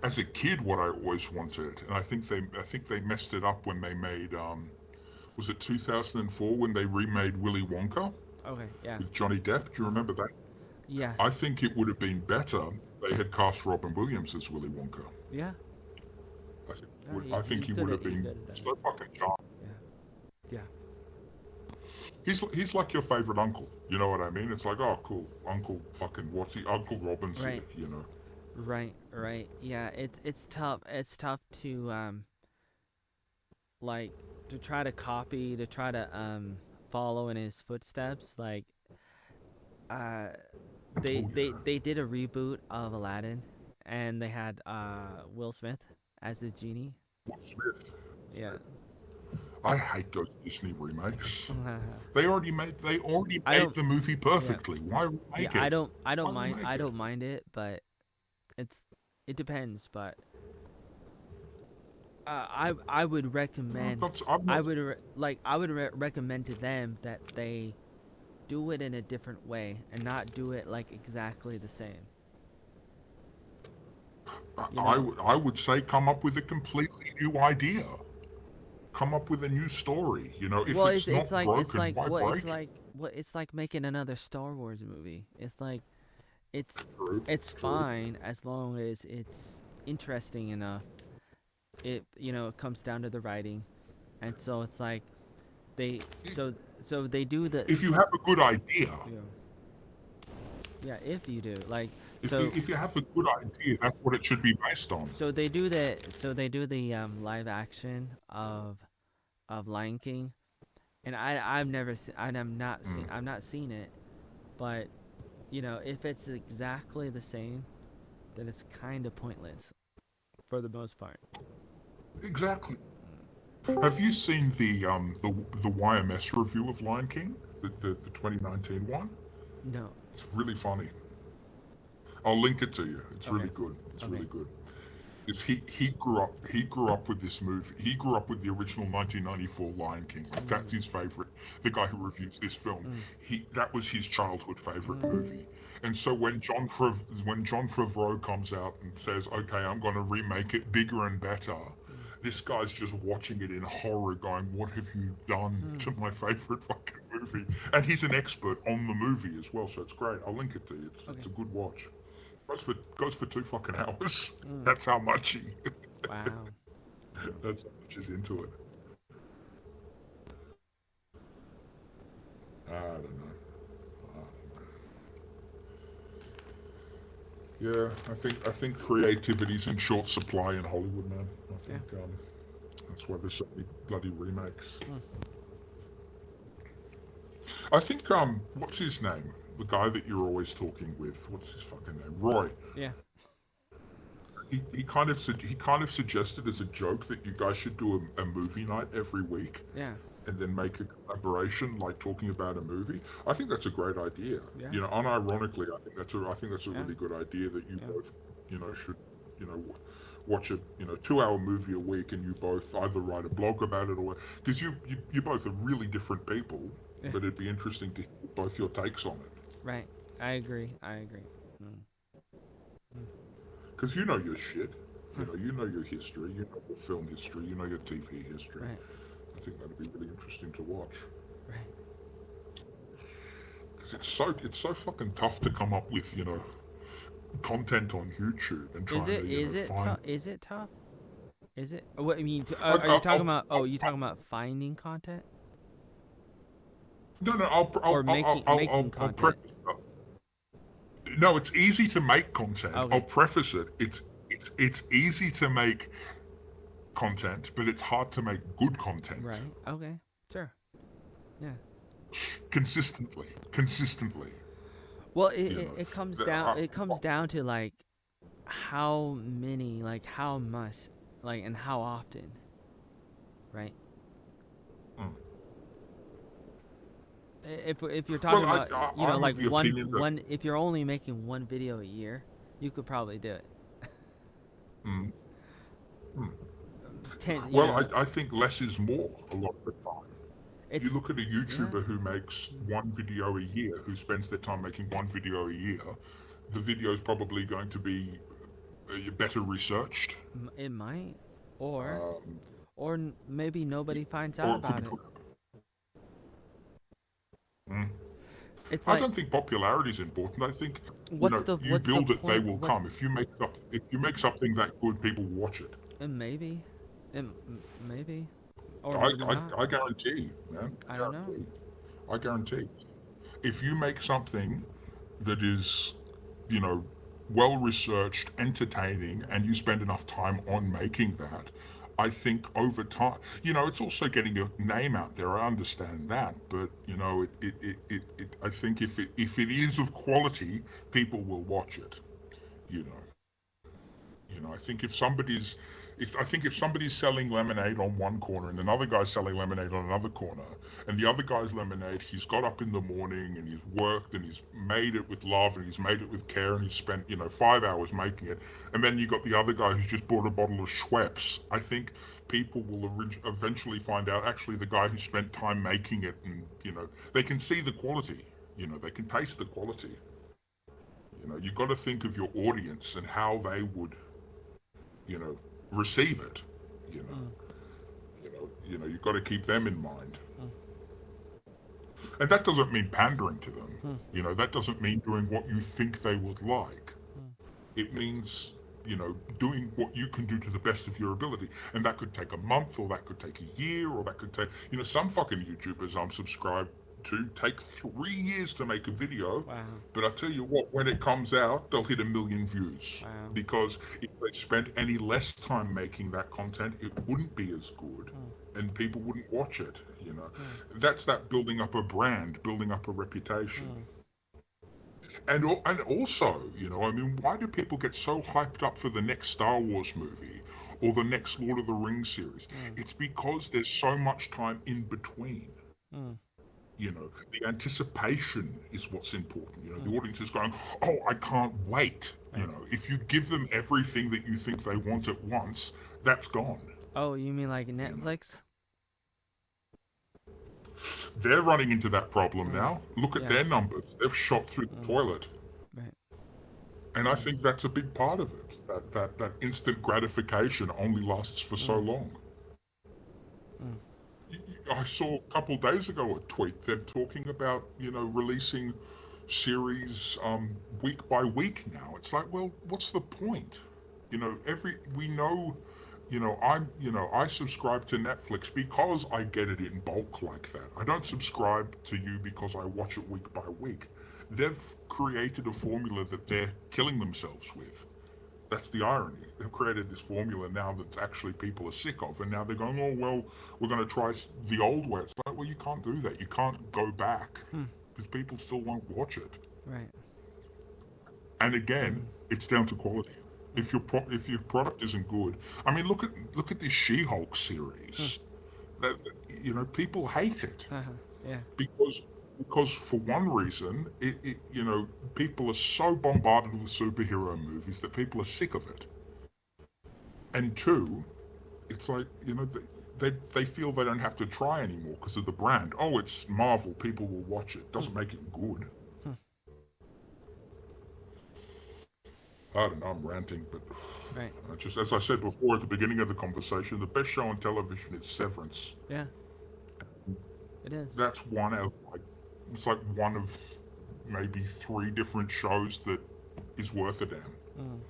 as a kid, what I always wanted, and I think they messed it up when they made. Was it 2004 when they remade Willy Wonka Okay. Yeah. with Johnny Depp? Do you remember that? Yeah. I think it would have been better if they had cast Robin Williams as Willy Wonka. Yeah. No, I he think he could would have have he been could have done it. so fucking charming. Yeah. Yeah. He's like your favorite uncle. You know what I mean? It's like, oh, cool, Uncle fucking what's he? Uncle Robin's here. Right. You know. Right. Right. Yeah. It's tough. It's tough to like to try to copy, to try to follow in his footsteps. Like uh they Oh they yeah, they did a reboot of Aladdin, and they had Will Smith as the genie. Will Smith. Yeah. I hate those Disney remakes. I They already made don't. the movie Yeah. perfectly. Why Yeah. remake I it? don't. I don't Why mind. remake I it? don't mind it, but it's it depends. But I would recommend. I'm not I would recommend to them that they do it in a different way and not do it like exactly the same. You know. I would say come up with a completely new idea. Come up with a new story. You know, if Well, it's not broken, why break it? it's like making another Star Wars movie. It's like it's True, it's true. fine as long as it's interesting enough. It comes down to the writing, and so it's like they so so they do the If you have a good idea, you know, yeah, if you do like so if you have a good idea, that's what it should be based on. so they do the live action of Lion King, and I've never seen Mm. I've not seen it, but if it's exactly the same, then it's kind of pointless for the most part. Exactly. Have you seen the YMS review of Lion King, the 2019 one? No. It's really funny. I'll link it to you. It's Okay. really good. It's Okay. really good. Is he grew up with this movie. He grew up with the original 1994 Lion King. Like that's Mm, his favorite. The guy who reviews this film, mm, he that was his childhood favorite mm, movie. And so when John Favreau comes out and says, "Okay, I'm going to remake it bigger and better," mm, this guy's just watching it in horror, going, "What have you done mm. to my favorite fucking movie?" And he's an expert on the movie as well, so it's great. I'll link it to you. It's Okay. a good watch. Goes for 2 fucking hours. Mm. That's how much he. Wow. Wow. That's how much is into it. I don't know. I don't know. Yeah, I think creativity's in short supply in Hollywood, man. I Yeah. think that's why there's so many bloody remakes. Mm. I think what's his name? The guy that you're always talking with. What's his fucking name? Roy. Yeah. He kind of suggested as a joke that you guys should do a movie night every week Yeah. and then make a collaboration like talking about a movie. I think that's a great idea. Yeah. You know, unironically, I think that's a Yeah. really good idea that you Yeah. both, should, you know, watch a 2 hour movie a week and you both either write a blog about it or because you both are really different people, Yeah. but it'd be interesting to hear both your takes on it Right. I agree. I agree. Mm. Mm. because you know your shit. Huh. You know your history, you know your film history, you know your TV history. Right. I think that'd be really interesting to watch. Right. Because it's so fucking tough to come up with content on YouTube and Is trying it to is it find. tough? Is it tough? Is it? What I mean? I, Are you talking I'll, about? Oh, I'll, you talking about finding content no, no, or making I'll content? preface. No, it's easy to make content. I'll Okay. preface it. It's easy to make content, but it's hard to make good content Right. Okay. Sure. Yeah. consistently. Well, You know, it comes The- down I- it comes down to like how many, like how much, like and how often, right? mm. If you're Well, talking about, I'm like of the opinion that. if you're only making one video a year, you could probably do it. Mm, mm. 10, Well, I think less is more a lot of the time. You it's look at a yeah, YouTuber who makes one video a year, who spends their time making one video a year, the video is probably going to be better researched, it might, or um, maybe nobody finds out or it could about be it. put. Mm. It's I like, don't think popularity is important. I think you what's the build it, they point? will What come. If you make something that good, people will watch it. maybe, maybe, or I, maybe I, not. I guarantee, man. I don't know. I guarantee. If you make something that is, you know, well researched, entertaining, and you spend enough time on making that, I think over time, it's also getting your name out there. I understand that, but I think if it is of quality, people will watch it. You know, I think if somebody's selling lemonade on one corner and another guy's selling lemonade on another corner, and the other guy's lemonade, he's got up in the morning and he's worked and he's made it with love and he's made it with care and he's spent 5 hours making it, and then you got the other guy who's just bought a bottle of Schweppes. I think people will eventually find out actually the guy who spent time making it, and they can see the quality. They can taste the quality. You got to think of your audience and how they would you know, receive it. You know, Mm, you've got to keep them in mind, mm, and that doesn't mean pandering to them. mm, That doesn't mean doing what you think they would like. mm. It means doing what you can do to the best of your ability, and that could take a month, or that could take a year, or that could take some fucking YouTubers I'm subscribed to take 3 years to make a video. Wow. But I tell you what, when it comes out, they'll hit 1 million views. Wow. Because if they spent any less time making that content, it wouldn't be as good, Mm, and people wouldn't watch it. mm, That's that building up a brand, building up a reputation. mm, And also, I mean, why do people get so hyped up for the next Star Wars movie or the next Lord of the Rings series? mm, It's because there's so much time in between. mm, The anticipation is what's important. mm. The audience is going, oh, I can't wait. Right. If you give them everything that you think they want at once, that's gone. Oh, you mean like You know, Netflix? they're running into that problem Mm, now. Look at yeah. their numbers; they've shot through the Mm, toilet, right. and I Mm, think that's a big part of it. That instant gratification only lasts for so mm, long. mm, I saw a couple days ago a tweet them talking about releasing series week by week now. It's like, well, what's the point? Every we know, I subscribe to Netflix because I get it in bulk like that. I don't subscribe to you because I watch it week by week. They've created a formula that they're killing themselves with. That's the irony. They've created this formula now that's actually people are sick of, and now they're going, oh well, we're going to try the old way. It's like, well, you can't do that. You can't go back Hmm. because people still won't watch it. Right. And again, Mm. it's down to quality. Mm. If your product isn't good, I mean, look at this She-Hulk Hmm. series. That, people hate it Uh-huh. Yeah. because for one reason, people are so bombarded with superhero movies that people are sick of it, and two, it's like they feel they don't have to try anymore because of the brand. Oh, it's Marvel, people will watch it. Hmm. Doesn't make it good. Hmm. I don't know, I'm ranting, but Right. just as I said before at the beginning of the conversation, the best show on television is Severance. Yeah. It is. That's one of like, it's like one of maybe three different shows that is worth a damn Mm.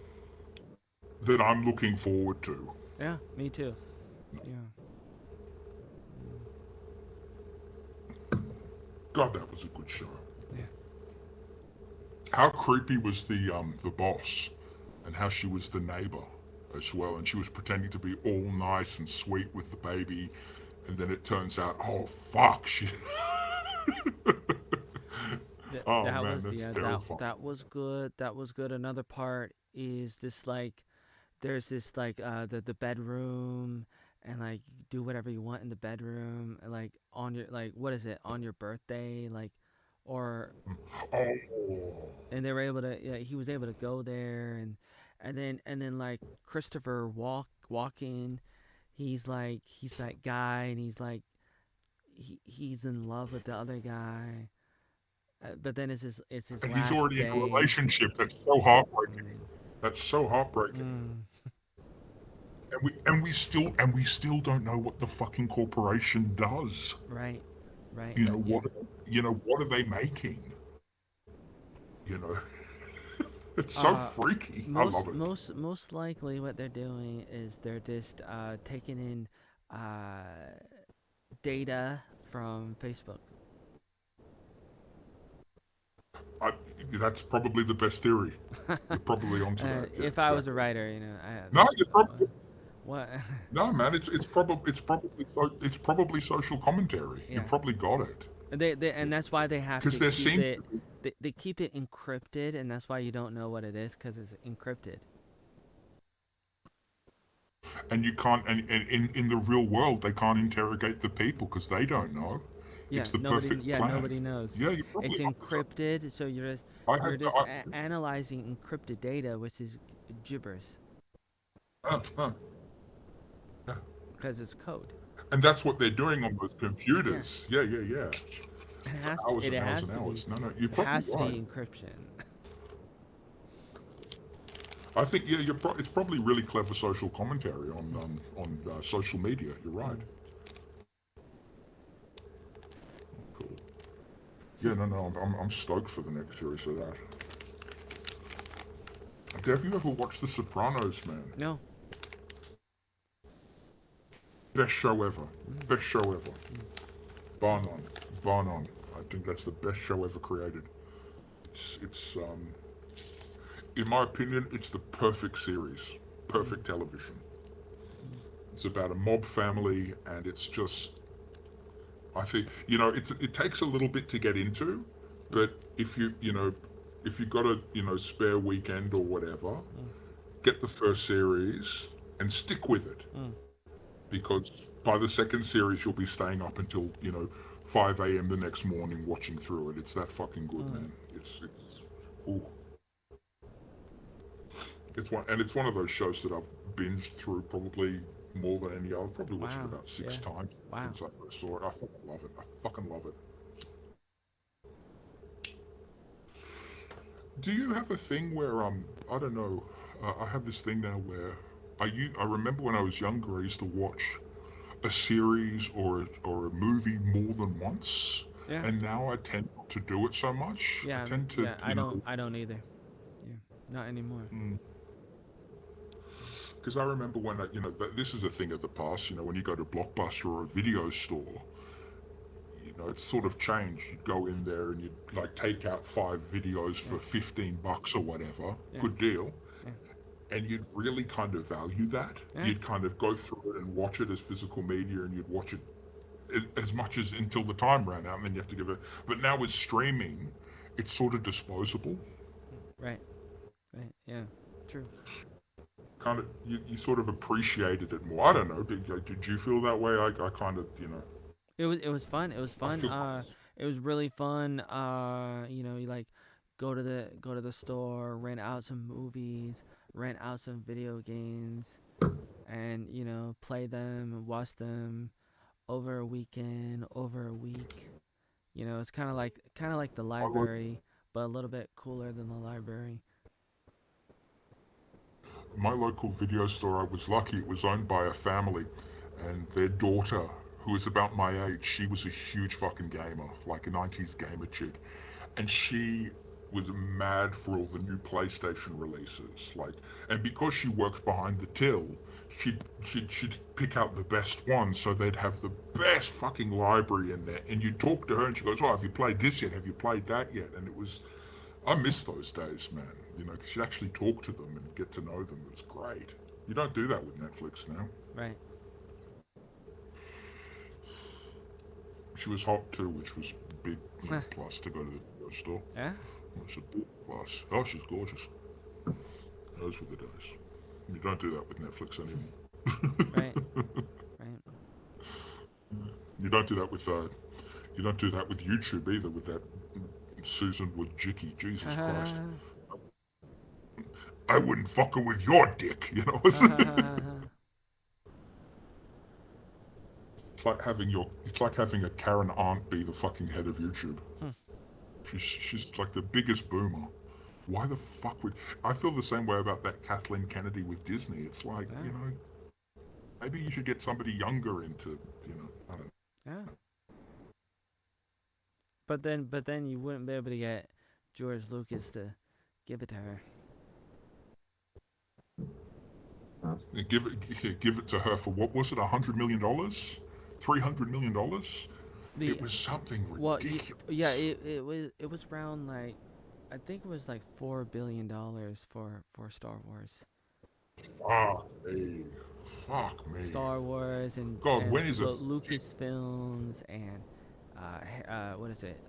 that I'm looking forward to. Yeah. Me too. Yeah. Mm. God, that was a good show. Yeah. How creepy was the boss, and how she was the neighbor as well, and she was pretending to be all nice and sweet with the baby, and then it turns out, oh fuck, she. Oh That man, was that's yeah. terrifying. That was good. That was good. Another part is this like there's this like the bedroom and like you do whatever you want in the bedroom and, like on your like what is it on your birthday like or Oh, and they were able to yeah, he was able to go there and then like Christopher walking he's that guy and he's like he's in love with the other guy but then it's his and he's last already in a day. relationship. That's so heartbreaking. Mm, That's so heartbreaking. mm, And we still don't know what the fucking corporation does. right, right, You know that yeah. what? What are they making? You know, it's so Uh, freaky. I love most it. most most likely what they're doing is they're just taking in uh data from Facebook. I, that's probably the best theory. You're probably onto that. Yeah, If I was a exactly. writer, No, you're probably what? no man. It's probably social commentary. You Yeah, probably got it and that's why they have because to there keep seems it. to be, They keep it encrypted, and that's why you don't know what it is because it's encrypted. and you can't. And in the real world, they can't interrogate the people because they don't know. It's Yeah, the perfect plan. nobody knows. Yeah, you're It's probably onto something. encrypted, so you're just I you're had. just analyzing encrypted data, which is gibberish Uh, uh, yeah. because it's code. And that's what they're doing on those Yeah, computers. Yeah, yeah, yeah. For hours it and hours has and to be hours. No, no, you're it probably has to right. be encryption. I think yeah, it's probably really clever social commentary on social media. You're right. Mm. Cool. Yeah, no, no, I'm stoked for the next series of that. Have you ever watched The Sopranos, man? No. Best show ever. Mm. Best show ever. Mm. Bar none. Bar none. I think that's the best show ever created. It's in my opinion, it's the perfect series, Mm. perfect television. Mm. It's about a mob family, and it's just, I think, it takes a little bit to get into, Mm. but if you got a spare weekend or whatever, Mm. get the first series and stick with it, Mm. because by the second series you'll be staying up until 5 a.m. the next morning watching through it. It's that fucking good, Mm. man. Ooh, it's one of those shows that I've binged through probably more than any other. I've probably watched it Wow. about six Yeah. times Wow. since I first saw it. I fucking love it. I fucking love it. Do you have a thing where I don't know, I have this thing now where I remember when I was younger I used to watch a series or a movie more than once, Yeah. and now I tend not to do it so much. I Yeah. tend to, Yeah. I don't either. Yeah. Not anymore. because I remember when this is a thing of the past. When you go to Blockbuster or a video store, it's sort of changed. You'd go in there and you'd like take out 5 videos Yeah. for $15 or whatever. Yeah. Good deal. Yeah. and you'd really kind of value that. Yeah. You'd kind of go through it and watch it as physical media, and you'd watch it as much as until the time ran out, and then you have to give it. But now with streaming, it's sort of disposable. Right. Right. Yeah. True. Kind of, you sort of appreciated it more. I don't know. Did you feel that way? I kind of, It was fun. It was I fun. feel. It was really fun. You like go to the store, rent out some movies, rent out some video games, and play them, watch them over a weekend, over a week. It's kind of like the I like library, but a little bit cooler than the library. my local video store. I was lucky; it was owned by a family, and their daughter, who was about my age, she was a huge fucking gamer, like a '90s gamer chick, and she was mad for all the new PlayStation releases. Like, and because she worked behind the till, she'd pick out the best ones, so they'd have the best fucking library in there. And you talk to her, and she goes, "Oh, have you played this yet? Have you played that yet?" And it was, I miss those days, man. Because you'd actually talk to them and get to know them. It was great. You don't do that with Netflix now. Right. She was hot too, which was big, plus to go to the video store. Yeah. It's a big plus. Oh, she's gorgeous. Those were the days. You don't do that with Netflix Right. anymore. Right. You don't do that with you don't do that with YouTube either. With that Susan Wojcicki, Jesus Christ, I wouldn't fuck her with your dick. It's like having a Karen aunt be the fucking head of YouTube. Hmm. She's like the biggest boomer. Why the fuck would I feel the same way about that Kathleen Kennedy with Disney? It's like, Yeah. maybe you should get somebody younger into, I don't know. Yeah. But then you wouldn't be able to get George Lucas to give it to her. Give it to her for what was it, $100 million, $300 million? The It was something well, ridiculous. yeah, it was around like I think it was like $4 billion for Star Wars. Fuck me, fuck me. Star Wars and God, and when is it? Lucasfilms and what is it?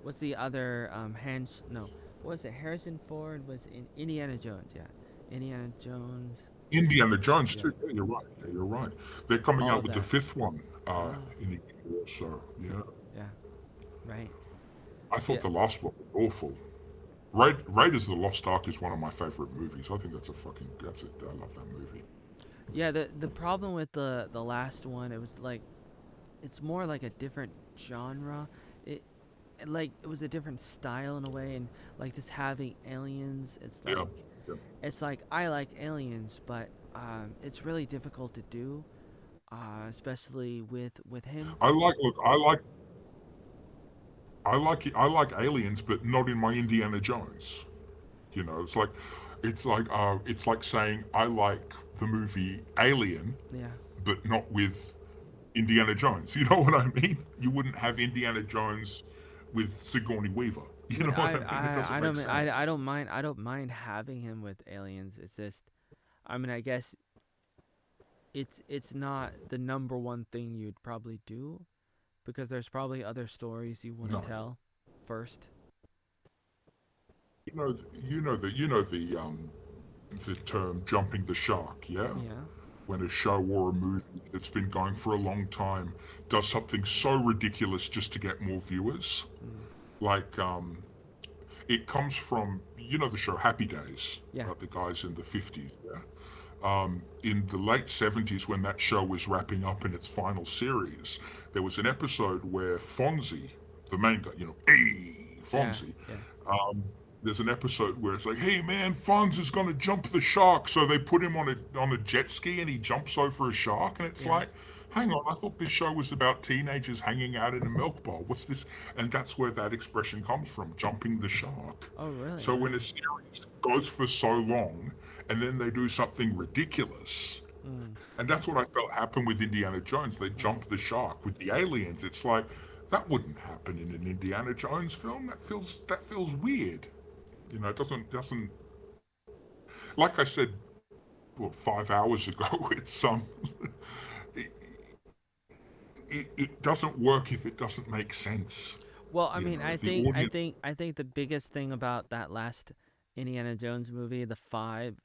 What's the other Hans? No, what was it? Harrison Ford was in Indiana Jones. Yeah, Indiana Jones. Indiana Jones Yeah, too. Yeah, you're right. Yeah, you're right. They're coming all out of with the that. fifth one Oh, in a year or so. Yeah, yeah, right. I thought Yeah, the last one was awful. Raiders of the Lost Ark is one of my favorite movies. I think that's it. I love that movie. yeah. The problem with the last one, it was like it's more like a different genre. It was a different style in a way, and like just having aliens, Yeah, yeah. it's like I like aliens, but it's really difficult to do, especially with him. I like look. I like aliens, but not in my Indiana Jones. It's like saying I like the movie Alien, Yeah. but not with Indiana Jones. You know what I mean? You wouldn't have Indiana Jones with Sigourney Weaver. I You mean, know what I mean? It I doesn't make don't sense. I don't mind having him with aliens. It's just, I mean, I guess it's not the number one thing you'd probably do because there's probably other stories you want to No. tell first. The term jumping the shark, yeah? Yeah. When a show or a movie that's been going for a long time does something so ridiculous just to get more viewers. Mm. Like, it comes from, the show Happy Days, Yeah. about the guys in the 50s, yeah? In the late 70s, when that show was wrapping up in its final series, there was an episode where Fonzie, the main guy, hey, Yeah. Fonzie, Yeah. um, there's an episode where it's like, hey man, Fonz is gonna jump the shark, so they put him on a jet ski and he jumps over a shark, and it's Yeah. like, hang on, I thought this show was about teenagers hanging out in a milk bowl. What's this? And that's where that expression comes from, jumping the shark. Oh, really? So when a series goes for so long, and then they do something ridiculous, Mm. and that's what I felt happened with Indiana Jones. They jumped the shark with the aliens. It's like that wouldn't happen in an Indiana Jones film. That feels weird. It doesn't like I said, well, 5 hours ago, it's it, it doesn't work if it doesn't make sense. Well, I You mean, know, the audience. I think the biggest thing about that last Indiana Jones movie, the vibe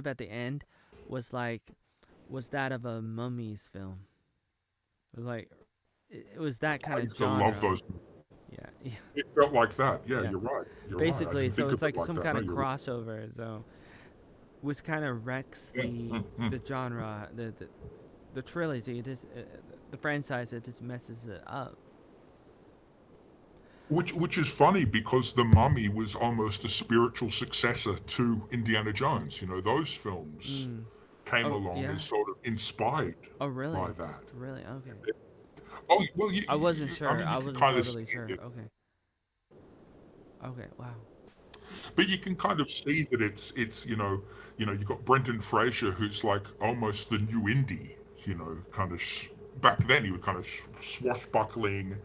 at the end was like was that of a mummies film. It was like it was that kind I of used to love genre. those. Yeah, yeah, It felt like that. Yeah, yeah. you're right. You're right. I Basically, didn't so think it's of it like like some that. kind No, of you're right. crossover. So which kind of wrecks Yeah. the genre, the trilogy, the franchise. It just messes it up. Which is funny because The Mummy was almost a spiritual successor to Indiana Jones. You know, those films Mm. came Oh along as yeah. sort of inspired Oh by really? that. Really? Okay. Oh well, I wasn't I sure. mean, I you can wasn't kind of totally see sure. it, Okay. Okay. Wow. but you can kind of see that it's you got Brendan Fraser who's like almost the new indie. You know, kind of back then he was kind of swashbuckling,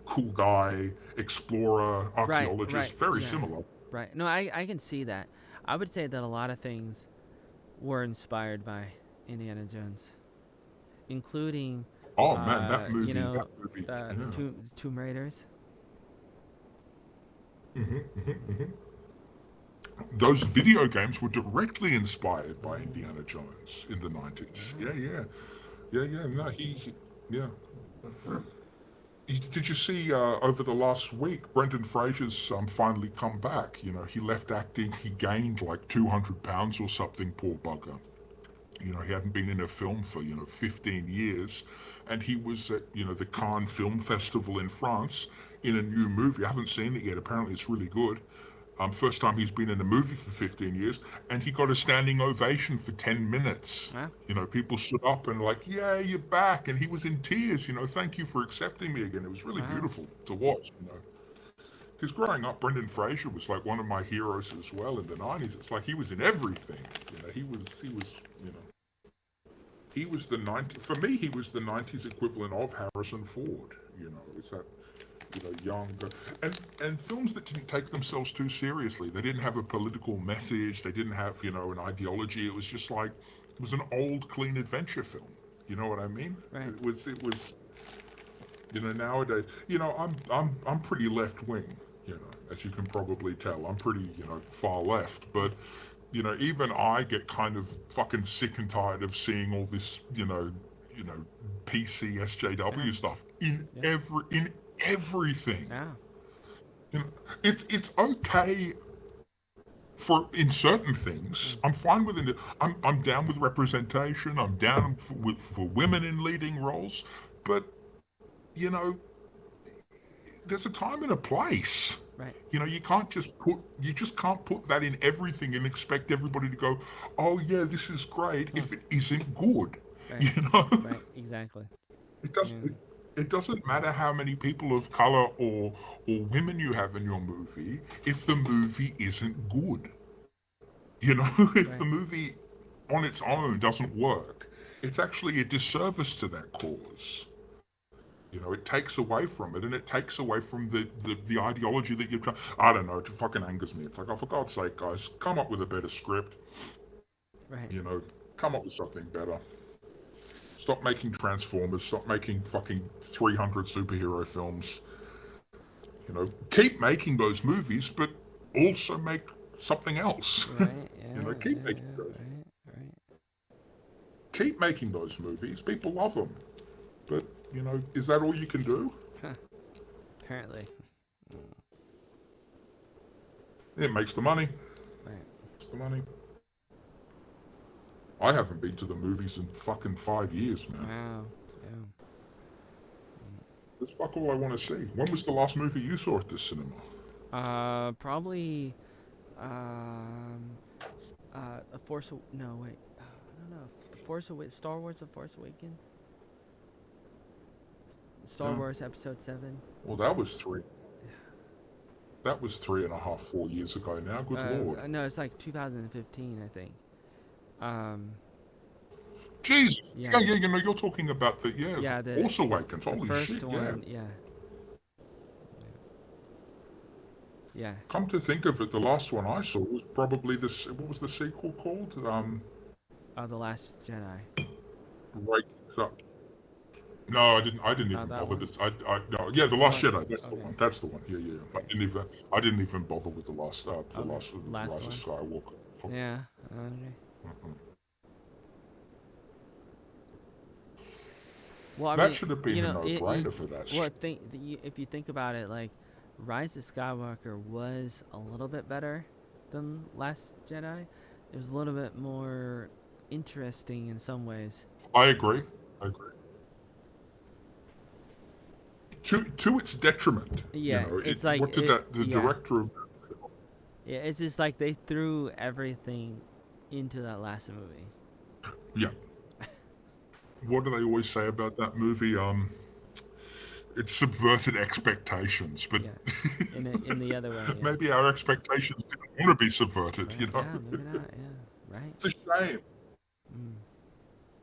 cool guy, explorer, Right. archaeologist, Right. very Yeah. similar. Right. No, I can see that. I would say that a lot of things were inspired by Indiana Jones, including, Oh man, that you movie, know, the yeah. Tomb Raiders. Those video games were directly inspired by Mm, Indiana Jones in the 90s. yeah. Yeah, yeah, yeah, yeah. No, yeah. Did you see over the last week, Brendan Fraser's finally come back? You know, he left acting. He gained like 200 pounds or something. Poor bugger. You know, he hadn't been in a film for 15 years, and he was at the Cannes Film Festival in France in a new movie. I haven't seen it yet. Apparently, it's really good. First time he's been in a movie for 15 years, and he got a standing ovation for 10 minutes. Wow. You know, people stood up and like, yeah, you're back, and he was in tears. You know, thank you for accepting me again. It was really Wow. beautiful to watch. You know, because growing up, Brendan Fraser was like one of my heroes as well in the 90s. It's like he was in everything. You know, he was the 90 for me. He was the 90s equivalent of Harrison Ford. You know, it's that young and films that didn't take themselves too seriously. They didn't have a political message. They didn't have an ideology. It was just like it was an old, clean adventure film. You know what I mean? Right. It was nowadays. I'm pretty left wing. You know, as you can probably tell, I'm pretty far left, but even I get kind of fucking sick and tired of seeing all this, PC Yeah. SJW stuff in Yeah. everything. Yeah. You know, it's okay for in certain things. Mm. I'm fine with it. I'm down with representation. I'm down for women in leading roles, but you know, there's a time and a place. Right. You just can't put that in everything and expect everybody to go, oh yeah, this is great Mm. if it isn't good. Right. You know, Right. Exactly. it doesn't. Yeah. It doesn't matter how many people of color or women you have in your movie if the movie isn't good. You know, if the Right. movie on its own doesn't work, it's actually a disservice to that cause. You know, it takes away from it, and it takes away from the ideology that you're trying. I don't know. It fucking angers me. It's like, oh, for God's sake, guys, come up with a better script. Right. You know, come up with something better. Stop making Transformers. Stop making fucking 300 superhero films. You know, keep making those movies, but also make something else. Right. You know, Yeah. keep Yeah. making Yeah. those. Right. Right. Keep making those movies. People love them. But is that all you can do? Huh. Apparently. Mm. It makes the money. Right. It's the money. I haven't been to the movies in fucking 5 years, man. Wow. Yeah. That's fuck all I want to see. When was the last movie you saw at the cinema? Probably, um, a Force. No, wait. I don't know. The Star Wars: The Force Awakens. Star Yeah. Wars Episode 7. Well, that was three. That was 3.5, 4 years ago now. Good lord. No, it's like 2015, I think. Um, Jesus. Yeah, yeah, yeah. You're talking about yeah, Force Awakens. the Holy first shit. Yeah. one, yeah, Yeah. Come to think of it, the last one I saw was probably this. What was the sequel called? The Last Jedi. Right. No, I didn't Not even that bother one. this. No, yeah, the The Last one. Jedi. That's the Okay. one. That's the one. Yeah, yeah. Okay. I didn't even bother with Okay. the Last Rise of one. Skywalker. Yeah. Okay. Mm-mm. Well, I That mean, should have you been a know, no-brainer for that well, shit. if you think about it, like, Rise of Skywalker was a little bit better than Last Jedi. It was a little bit more interesting in some ways. I agree. I agree. To its detriment, Yeah, it's like what did it. that the Yeah, director of yeah. It's just like they threw everything into that last movie. yeah. What do they always say about that movie? It subverted expectations, but Yeah, in the other way. Yeah. maybe our expectations didn't want to be subverted. Right. Yeah. Maybe not. Yeah. Right. It's a shame. Mm,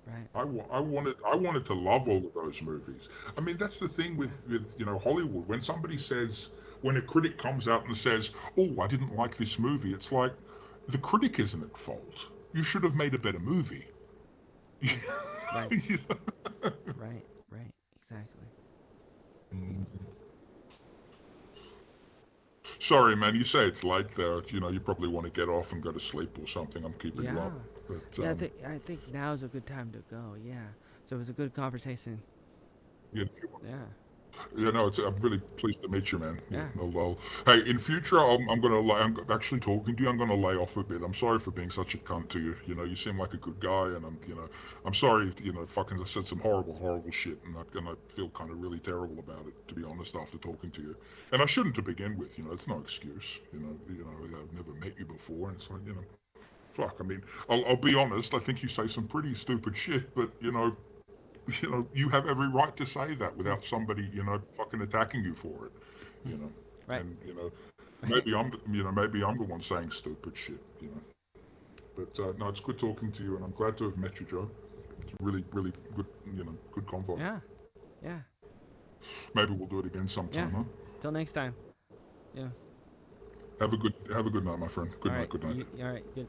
right. I wanted to love all of those movies. I mean, that's the thing Yeah. with Hollywood. When somebody says, when a critic comes out and says, "Oh, I didn't like this movie," it's like the critic isn't at fault. You should have made a better movie. Mm, right. You know? Right. Right. Exactly. Sorry, man. You say it's late there. You probably want to get off and go to sleep or something. I'm keeping you Yeah. up, but Yeah. I think now is a good time to go. Yeah. So it was a good conversation. yeah, Yeah. I'm really pleased to meet you, man. Yeah, Yeah. hey, in future, I'm actually talking to you. I'm gonna lay off a bit. I'm sorry for being such a cunt to you. You seem like a good guy, and I'm sorry if, fucking I said some horrible shit, and I feel kind of really terrible about it, to be honest, after talking to you. And I shouldn't to begin with. It's no excuse. I've never met you before, and it's like, fuck. I mean, I'll be honest. I think you say some pretty stupid shit, but you have every right to say that Mm, without somebody, fucking attacking you for it, mm, you know. right. And Right. maybe I'm the one saying stupid shit. But no, it's good talking to you, and I'm glad to have met you, Joe. It's really good, good convo. Yeah. Yeah. Maybe we'll do it again Yeah. sometime, huh? Till next time. Yeah. Have a good night, my friend. All Good night. right. Good night. All right. Good.